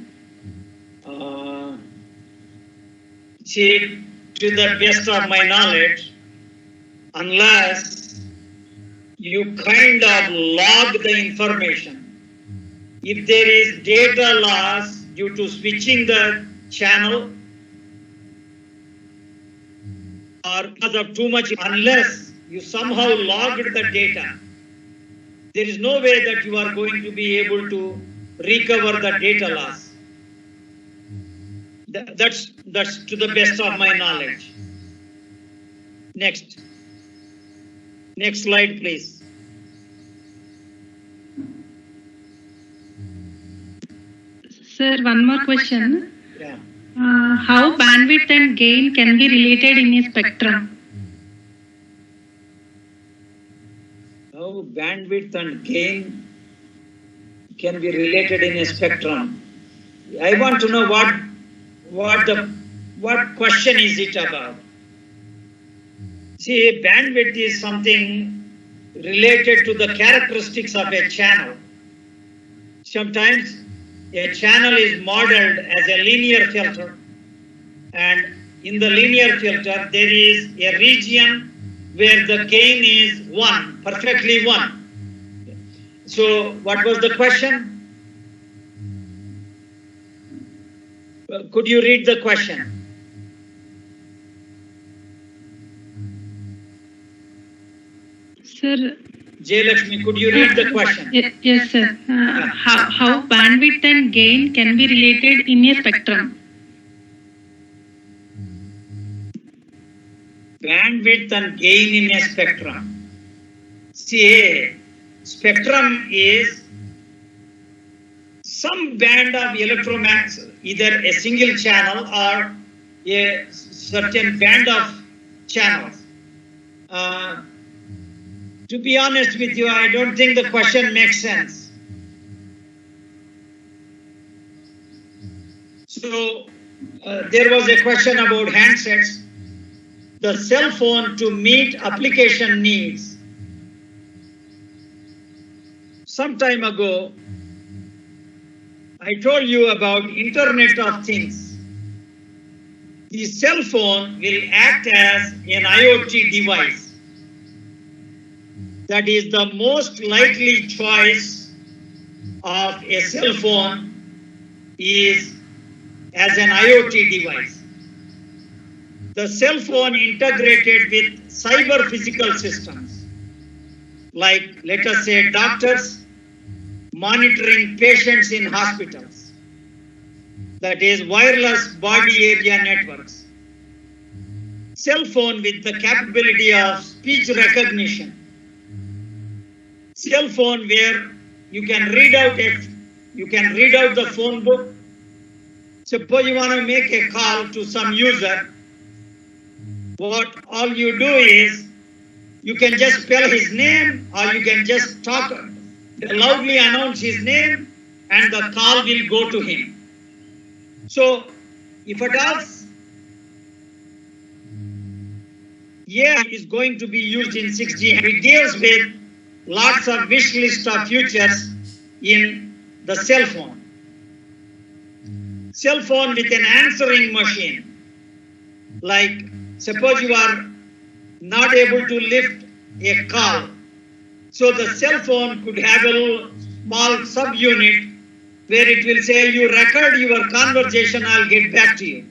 See, to the best of my knowledge, unless you kind of log the information, if there is data loss due to switching the channel or because of too much, unless you somehow logged the data, there is no way that you are going to be able to recover the data loss. That's to the best of my knowledge. Next slide, please. Sir, one more question. Yeah. How bandwidth and gain can be related in a spectrum? How bandwidth and gain can be related in a spectrum. I want to know what question is it about? See, bandwidth is something related to the characteristics of a channel. Sometimes a channel is modeled as a linear filter, and in the linear filter there is a region where the gain is 1, perfectly 1. So what was the question? Could you read the question? Sir, Jayalakshmi, could you read the question? yes, sir. How bandwidth and gain can be related in a spectrum? Bandwidth and gain in a spectrum. See, spectrum is some band of electromagnetic, either a single channel or a certain band of channels. To be honest with you, I don't think the question makes sense. So, there was a question about handsets. The cell phone to meet application needs. Some time ago, I told you about Internet of Things. The cell phone will act as an IoT device. That is the most likely choice of a cell phone is as an IoT device. The cell phone integrated with cyber physical systems, like let us say doctors monitoring patients in hospitals. That is wireless body area networks. Cell phone with the capability of speech recognition. Cell phone where you can read out the phone book. Suppose you want to make a call to some user. What all you do is you can just spell his name, or you can just talk, loudly announce his name, and the call will go to him. So if at all AI is going to be used in 6G, it deals with lots of wish list of features in the cell phone. Cell phone with an answering machine. Like suppose you are not able to lift a call. So the cell phone could have a little small subunit where it will say, you record your conversation, I'll get back to you.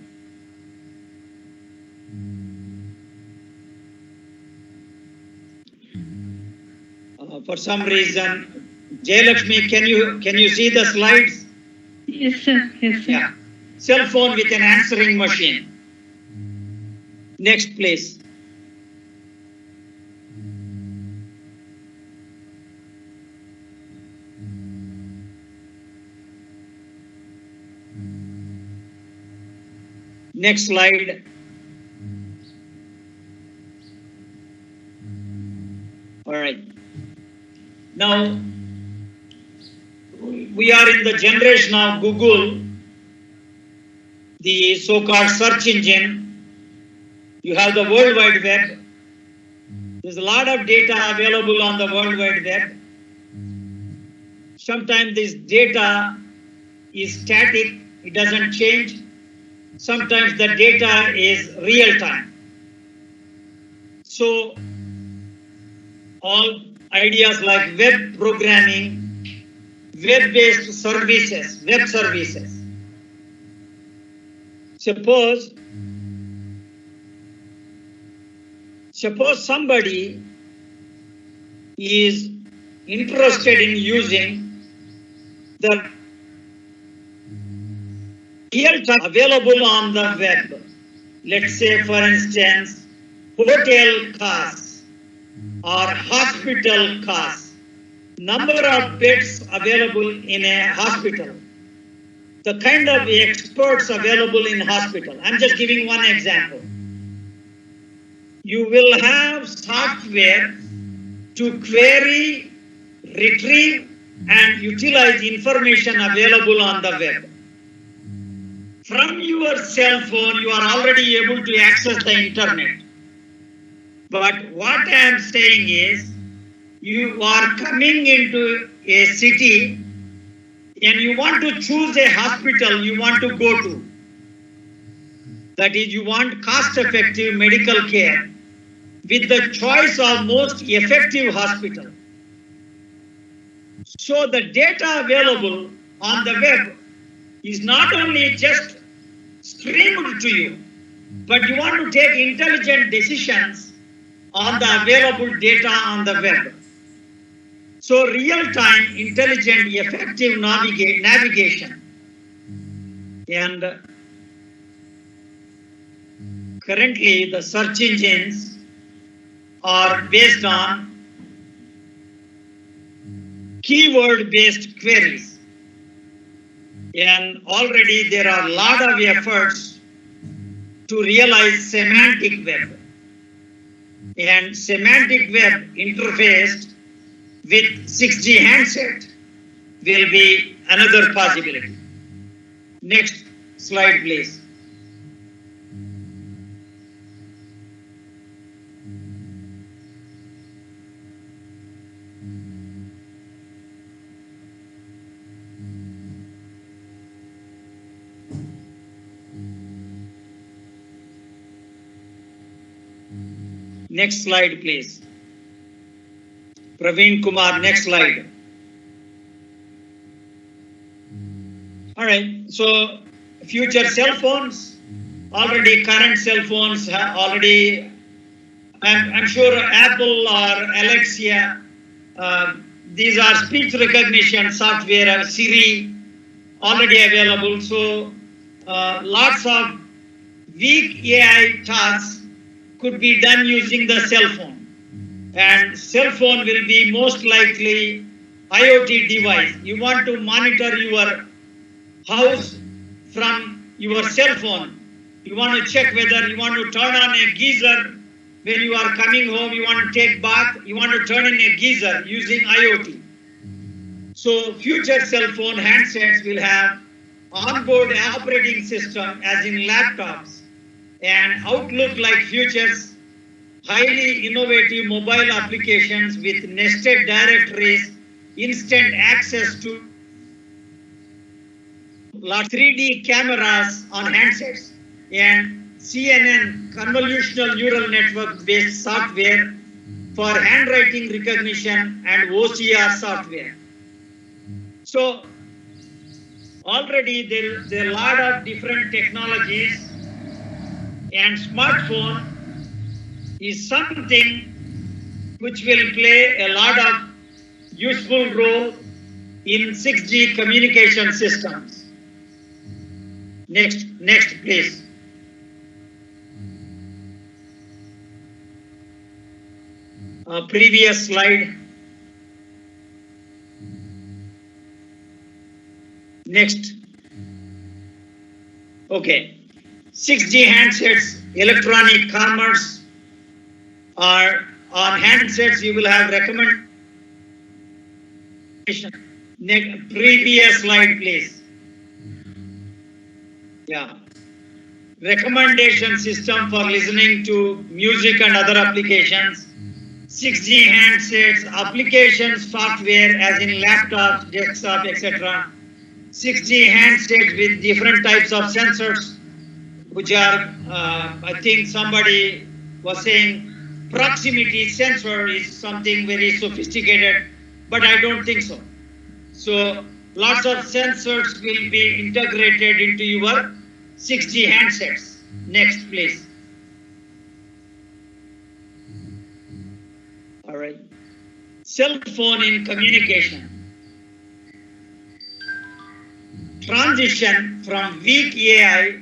For some reason, Jayalakshmi, can you see the slides? Yes, sir. Yes, sir. Yeah. Cell phone with an answering machine. Next, please. Next slide. All right. Now, we are in the generation of Google, the so-called search engine. You have the World Wide Web. There's a lot of data available on the World Wide Web. Sometimes this data is static, it doesn't change. Sometimes the data is real time. So, all ideas like web programming, web-based services, web services. Suppose somebody is interested in using the real time available on the web. Let's say, for instance, hotel costs or hospital costs, number of beds available in a hospital, the kind of experts available in hospital. I'm just giving one example. You will have software to query, retrieve, and utilize information available on the web. From your cell phone, you are already able to access the internet. But what I am saying is, you are coming into a city and you want to choose a hospital you want to go to. That is, you want cost-effective medical care with the choice of most effective hospital. So the data available on the web is not only just streamed to you, but you want to take intelligent decisions on the available data on the web. So real-time, intelligent, effective navigation. And currently the search engines are based on keyword-based queries. And already there are a lot of efforts to realize semantic web. And semantic web interfaced with 6G handset will be another possibility. Next slide, please. Next slide, please. Praveen Kumar, next slide. All right, so future cell phones, already current cell phones have already, I'm sure Apple or Alexa, these are speech recognition software, Siri, already available. So lots of weak AI tasks could be done using the cell phone. And cell phone will be most likely IoT device. You want to monitor your house from your cell phone. You want to check whether you want to turn on a geyser when you are coming home, you want to take bath, you want to turn in a geyser using IoT. So future cell phone handsets will have onboard operating system as in laptops and outlook like futures, highly innovative mobile applications with nested directories, instant access to 3D cameras on handsets, and CNN, convolutional neural network based software for handwriting recognition and OCR software. So already there are a lot of different technologies, and smartphone is something which will play a lot of useful role in 6G communication systems. Next please. Previous slide. Next. Okay. 6G handsets, electronic commerce, or on handsets you will have recommendation. Previous slide, please. Yeah. Recommendation system for listening to music and other applications. 6G handsets, applications, software as in laptop, desktop, etc. 6G handsets with different types of sensors, which are, I think somebody was saying, proximity sensor is something very sophisticated, but I don't think so. So lots of sensors will be integrated into your 6G handsets. Next, please. All right. Cell phone in communication. Transition from weak AI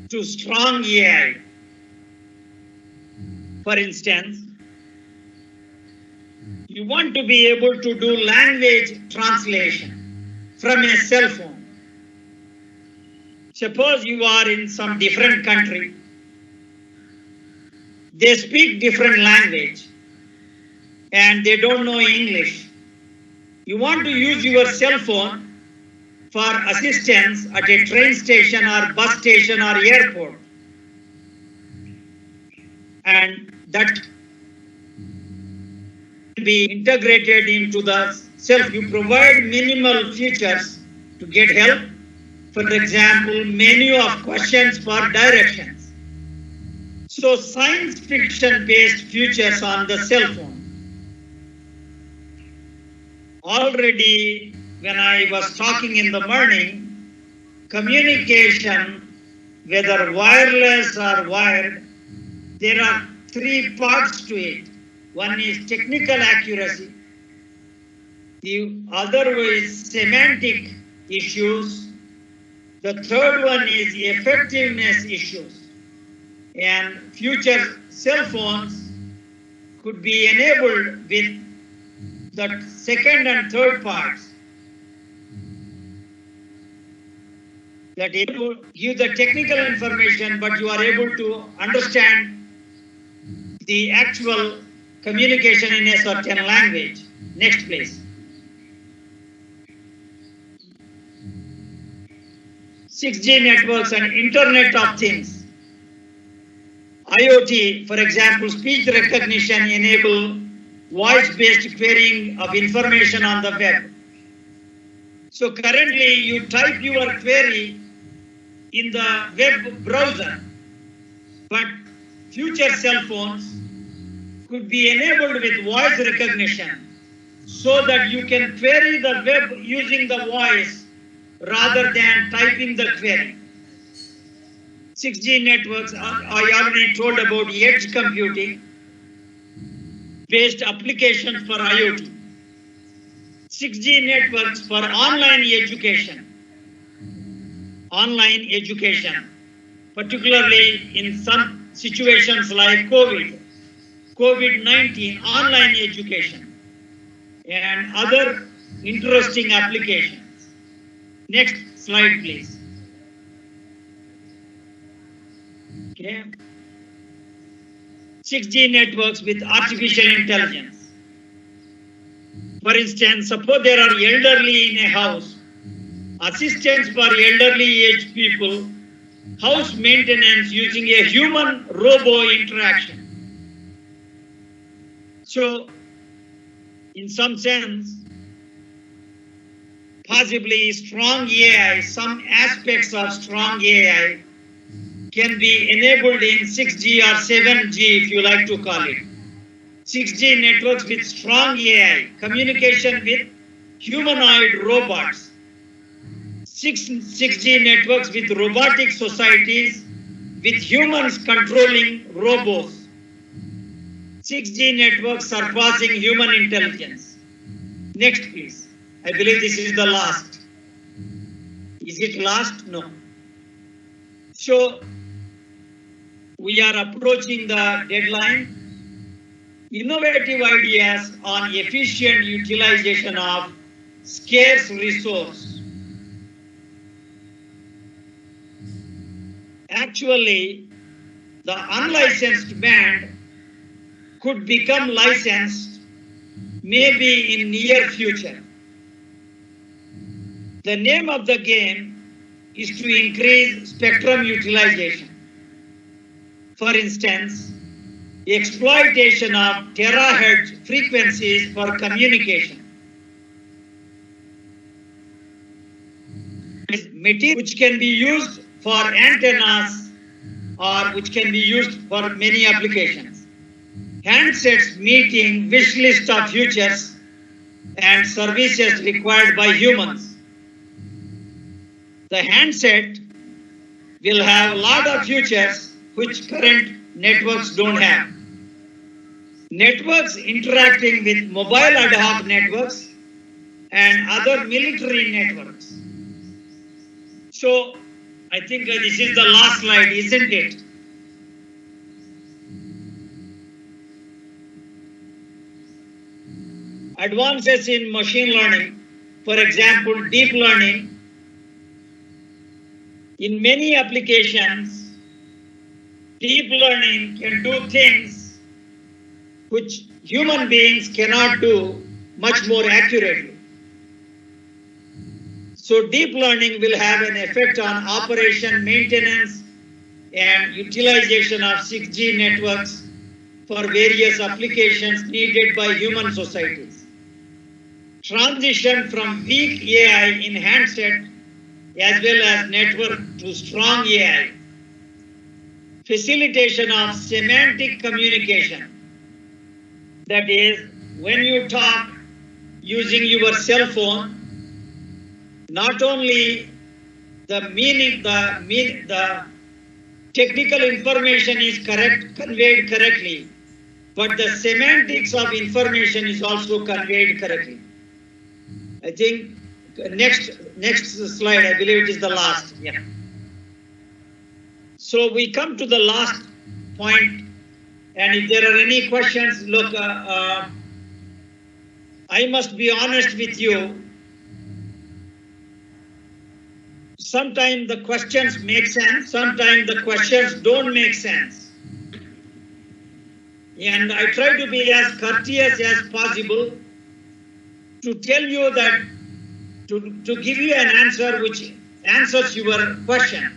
to strong AI. For instance, you want to be able to do language translation from a cell phone. Suppose you are in some different country. They speak different language and they don't know English. You want to use your cell phone for assistance at a train station or bus station or airport. And that will be integrated into the cell. You provide minimal features to get help. For example, menu of questions for directions. So science fiction based features on the cell phone. Already when I was talking in the morning, communication, whether wireless or wired, there are three parts to it. One is technical accuracy. The other is semantic issues. The third one is effectiveness issues. And future cell phones could be enabled with the second and third parts. That able to give the technical information, but you are able to understand the actual communication in a certain language. Next, please. 6G networks and Internet of Things. IoT, for example, speech recognition enable voice-based querying of information on the web. So currently you type your query in the web browser, but future cell phones could be enabled with voice recognition so that you can query the web using the voice rather than typing the query. 6G networks, I already told about edge computing based applications for IoT. 6G networks for online education. Online education, particularly in some situations like COVID-19, online education, and other interesting applications. Next slide, please. Okay. 6G networks with artificial intelligence. For instance, suppose there are elderly in a house, assistance for elderly aged people, house maintenance using a human-robo interaction. So, in some sense, possibly strong AI, some aspects of strong AI can be enabled in 6G or 7G, if you like to call it. 6G networks with strong AI, communication with humanoid robots. 6G networks with robotic societies, with humans controlling robots. 6G networks surpassing human intelligence. Next, please. I believe this is the last. Is it last? No. So, we are approaching the deadline. Innovative ideas on efficient utilization of scarce resource. actually the unlicensed band could become licensed maybe in near future. The name of the game is to increase spectrum utilization. For instance, exploitation of terahertz frequencies for communication. Material which can be used for antennas or which can be used for many applications. Handsets meeting wish list of features and services required by humans. The handset will have a lot of features which current networks don't have. Networks interacting with mobile ad hoc networks and other military networks. So, I think this is the last slide, isn't it? Advances in machine learning, for example, deep learning. In many applications, deep learning can do things which human beings cannot do much more accurately. So deep learning will have an effect on operation, maintenance, and utilization of 6G networks for various applications needed by human societies. Transition from weak AI in handset as well as network to strong AI. Facilitation of semantic communication. That is, when you talk using your cell phone, not only the technical information is conveyed correctly, but the semantics of information is also conveyed correctly. I think next slide, I believe it is the last. Yeah. So we come to the last point, and if there are any questions, look, I must be honest with you. Sometimes the questions make sense, sometimes the questions don't make sense. And I try to be as courteous as possible to tell you that, to give you an answer which answers your question.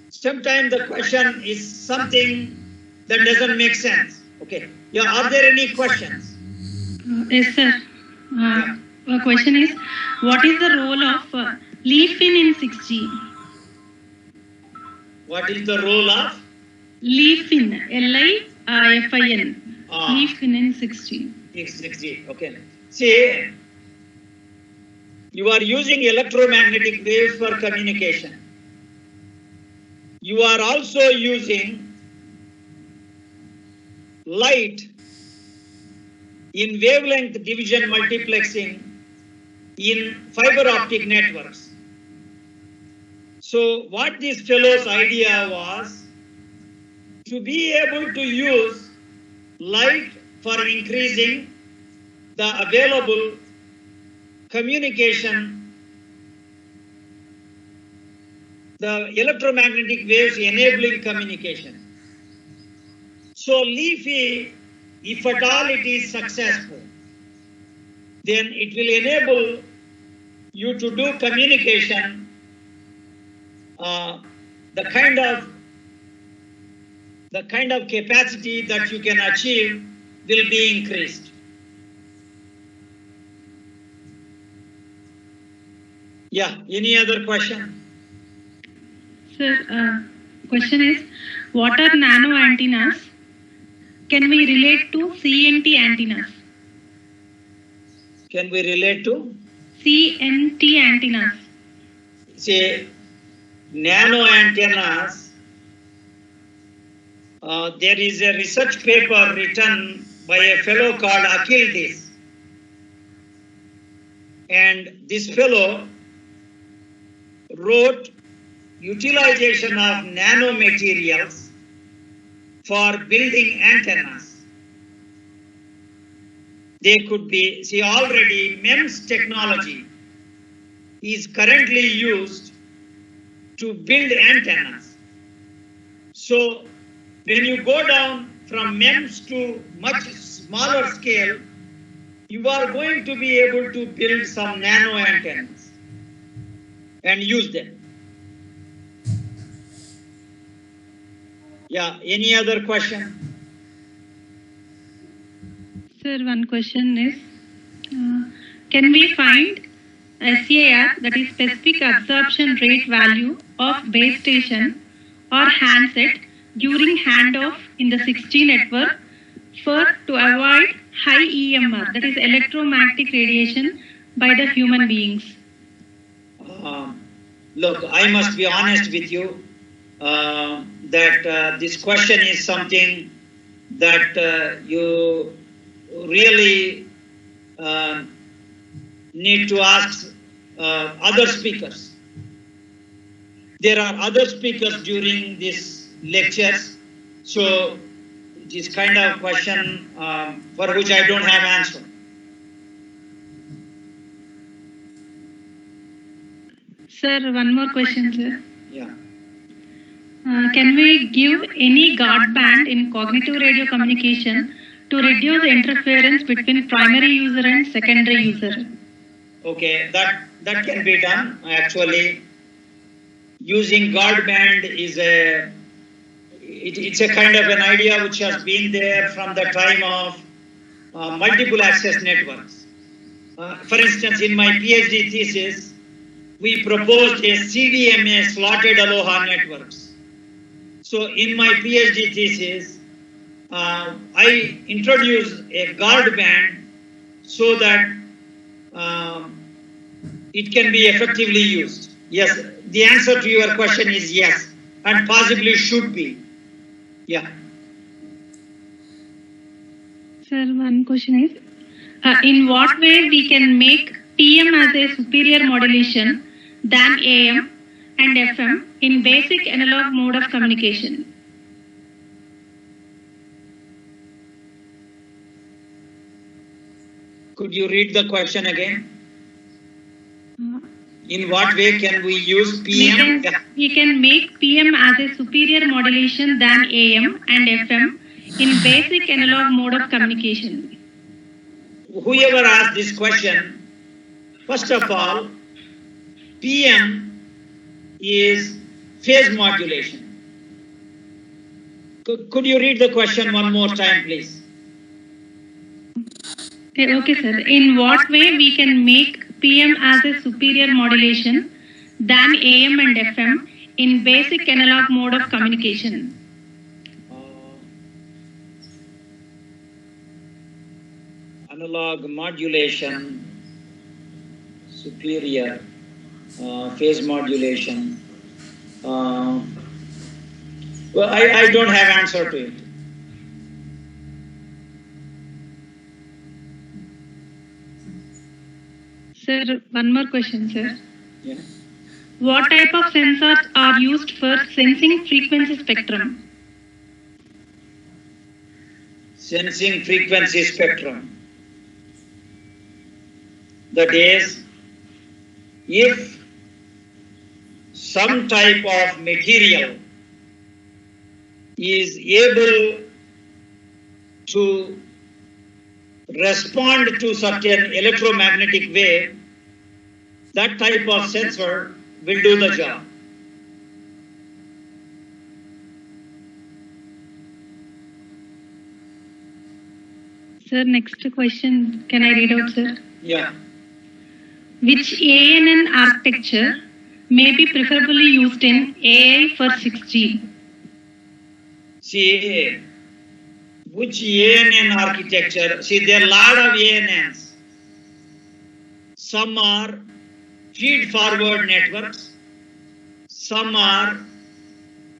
Sometimes the question is something that doesn't make sense. Okay. Yeah, are there any questions? Yes, sir. The question is, what is the role of leaf-in in 6G? What is the role of? Leaf-in, L-I-F-I-N. Ah. Leaf-in in 6G. 6G, okay. See, you are using electromagnetic waves for communication. You are also using light in wavelength division multiplexing in fiber optic networks. So what this fellow's idea was to be able to use light for increasing the available communication, the electromagnetic waves enabling communication. So LEAFY, if at all it is successful, then it will enable you to do communication, the kind of capacity that you can achieve will be increased. Yeah, any other question? Sir, question is, what are nano antennas? Can we relate to CNT antennas? Can we relate to? CNT antennas. Say, nano antennas, there is a research paper written by a fellow called Akhil Des. And this fellow wrote utilization of nanomaterials for building antennas. They could be, see, already MEMS technology is currently used to build antennas. So when you go down from MEMS to much smaller scale, you are going to be able to build some nano antennas and use them. Yeah, any other question? Sir, one question is, can we find SAR, that is specific absorption rate value of base station or handset during handoff in the 6G network to avoid high EMR, that is electromagnetic radiation, by the human beings? Look, I must be honest with you that this question is something that you really need to ask other speakers. There are other speakers during these lectures, so it is kind of a question for which I don't have answer. Sir, one more question, sir. Yeah. Can we give any guard band in cognitive radio communication to reduce interference between primary user and secondary user? Okay, that can be done. Actually, using guard band is it's a kind of an idea which has been there from the time of multiple access networks. For instance, in my PhD thesis, we proposed a CDMA, slotted Aloha networks. So in my PhD thesis, I introduced a guard band so that it can be effectively used. Yes, the answer to your question is yes, and possibly should be. Yeah. Sir, one question is, in what way we can make PM as a superior modulation than AM and FM in basic analog mode of communication? Could you read the question again? In what way can we use PM? We can make PM as a superior modulation than AM and FM in basic analog mode of communication. Whoever asked this question, first of all, PM is phase modulation. Could you read the question one more time, please? Okay, sir. In what way we can make PM as a superior modulation than AM and FM in basic analog mode of communication? Analog modulation, superior, phase modulation. Well, I don't have answer to it. Sir, one more question, sir. Yeah. What type of sensors are used for sensing frequency spectrum? Sensing frequency spectrum. That is, if some type of material is able to respond to certain electromagnetic wave, that type of sensor will do the job. Sir, next question. Can I read out, sir? Yeah. Which ANN architecture may be preferably used in AI for 6G? See, which ANN architecture? See, there are a lot of ANNs. Some are feed-forward networks. Some are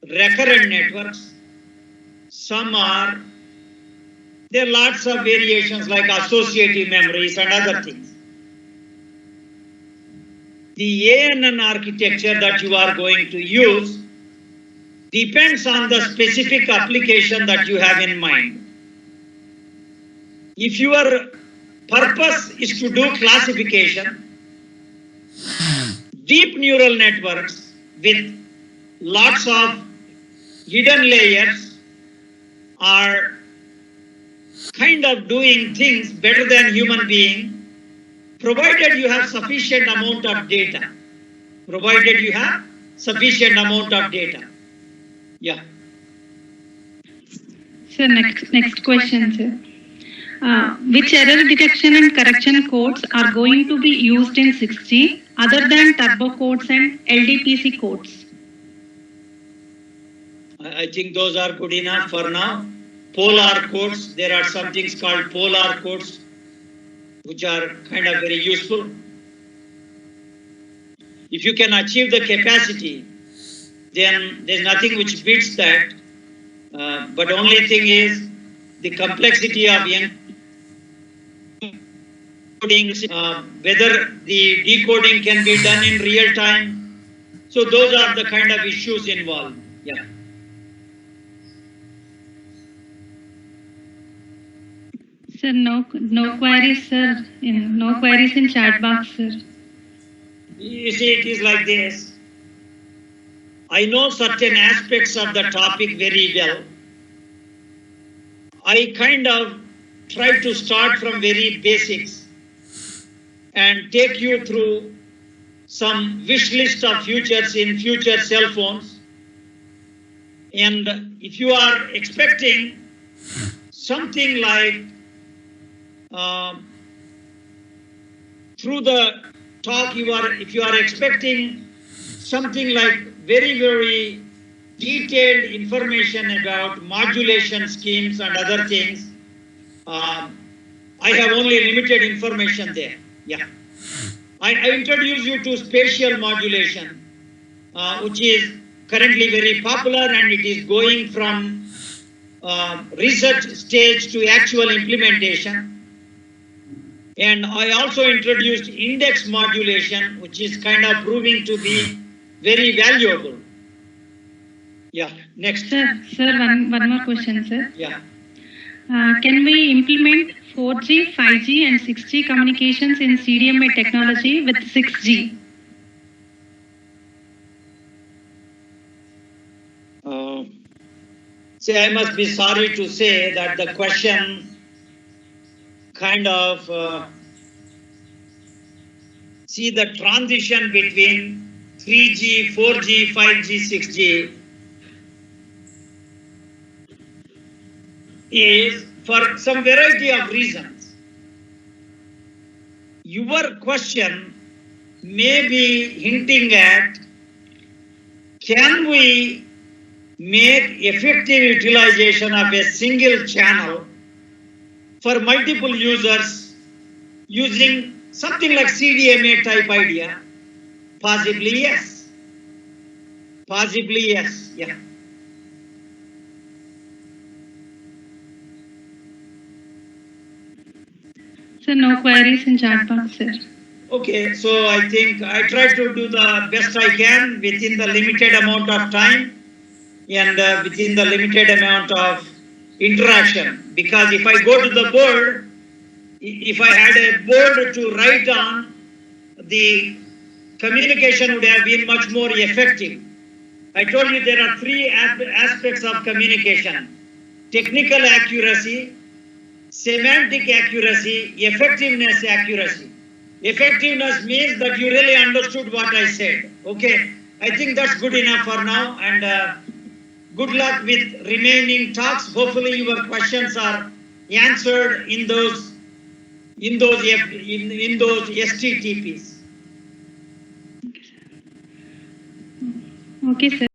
recurrent networks. There are lots of variations like associative memories and other things. The ANN architecture that you are going to use depends on the specific application that you have in mind. If your purpose is to do classification, deep neural networks with lots of hidden layers are kind of doing things better than human being, provided you have sufficient amount of data. Provided you have sufficient amount of data. Yeah. Sir, next question, sir. Which error detection and correction codes are going to be used in 6G other than turbo codes and LDPC codes? I think those are good enough for now. Polar codes, there are some things called polar codes, which are kind of very useful. If you can achieve the capacity, then there's nothing which beats that. But only thing is the complexity of encoding, whether the decoding can be done in real time. So those are the kind of issues involved. Yeah. Sir, no queries, sir. No queries in chat box, sir. You see, it is like this. I know certain aspects of the topic very well. I kind of try to start from very basics and take you through some wish list of features in future cell phones. And if you are expecting something like through the talk, if you are expecting something like very, very detailed information about modulation schemes and other things, I have only limited information there. Yeah. I introduce you to spatial modulation, which is currently very popular, and it is going from research stage to actual implementation. And I also introduced index modulation, which is kind of proving to be very valuable. Yeah, next. Sir, one more question, sir. Yeah. Can we implement 4G, 5G and 6G communications in CDMA technology with 6G? See, I must be sorry to say that the question kind of see the transition between 3G, 4G, 5G, 6G is for some variety of reasons. Your question may be hinting at, can we make effective utilization of a single channel for multiple users using something like CDMA type idea? Possibly yes. Possibly yes. Yeah. Sir, no queries in chat box, sir. Okay, so I think I try to do the best I can within the limited amount of time and within the limited amount of interaction. Because if I go to the board, if I had a board to write on, the communication would have been much more effective. I told you there are three aspects of communication: technical accuracy, semantic accuracy, effectiveness accuracy. Effectiveness means that you really understood what I said. Okay, I think that's good enough for now, and good luck with remaining talks. Hopefully your questions are answered in those STTPs. Okay, sir.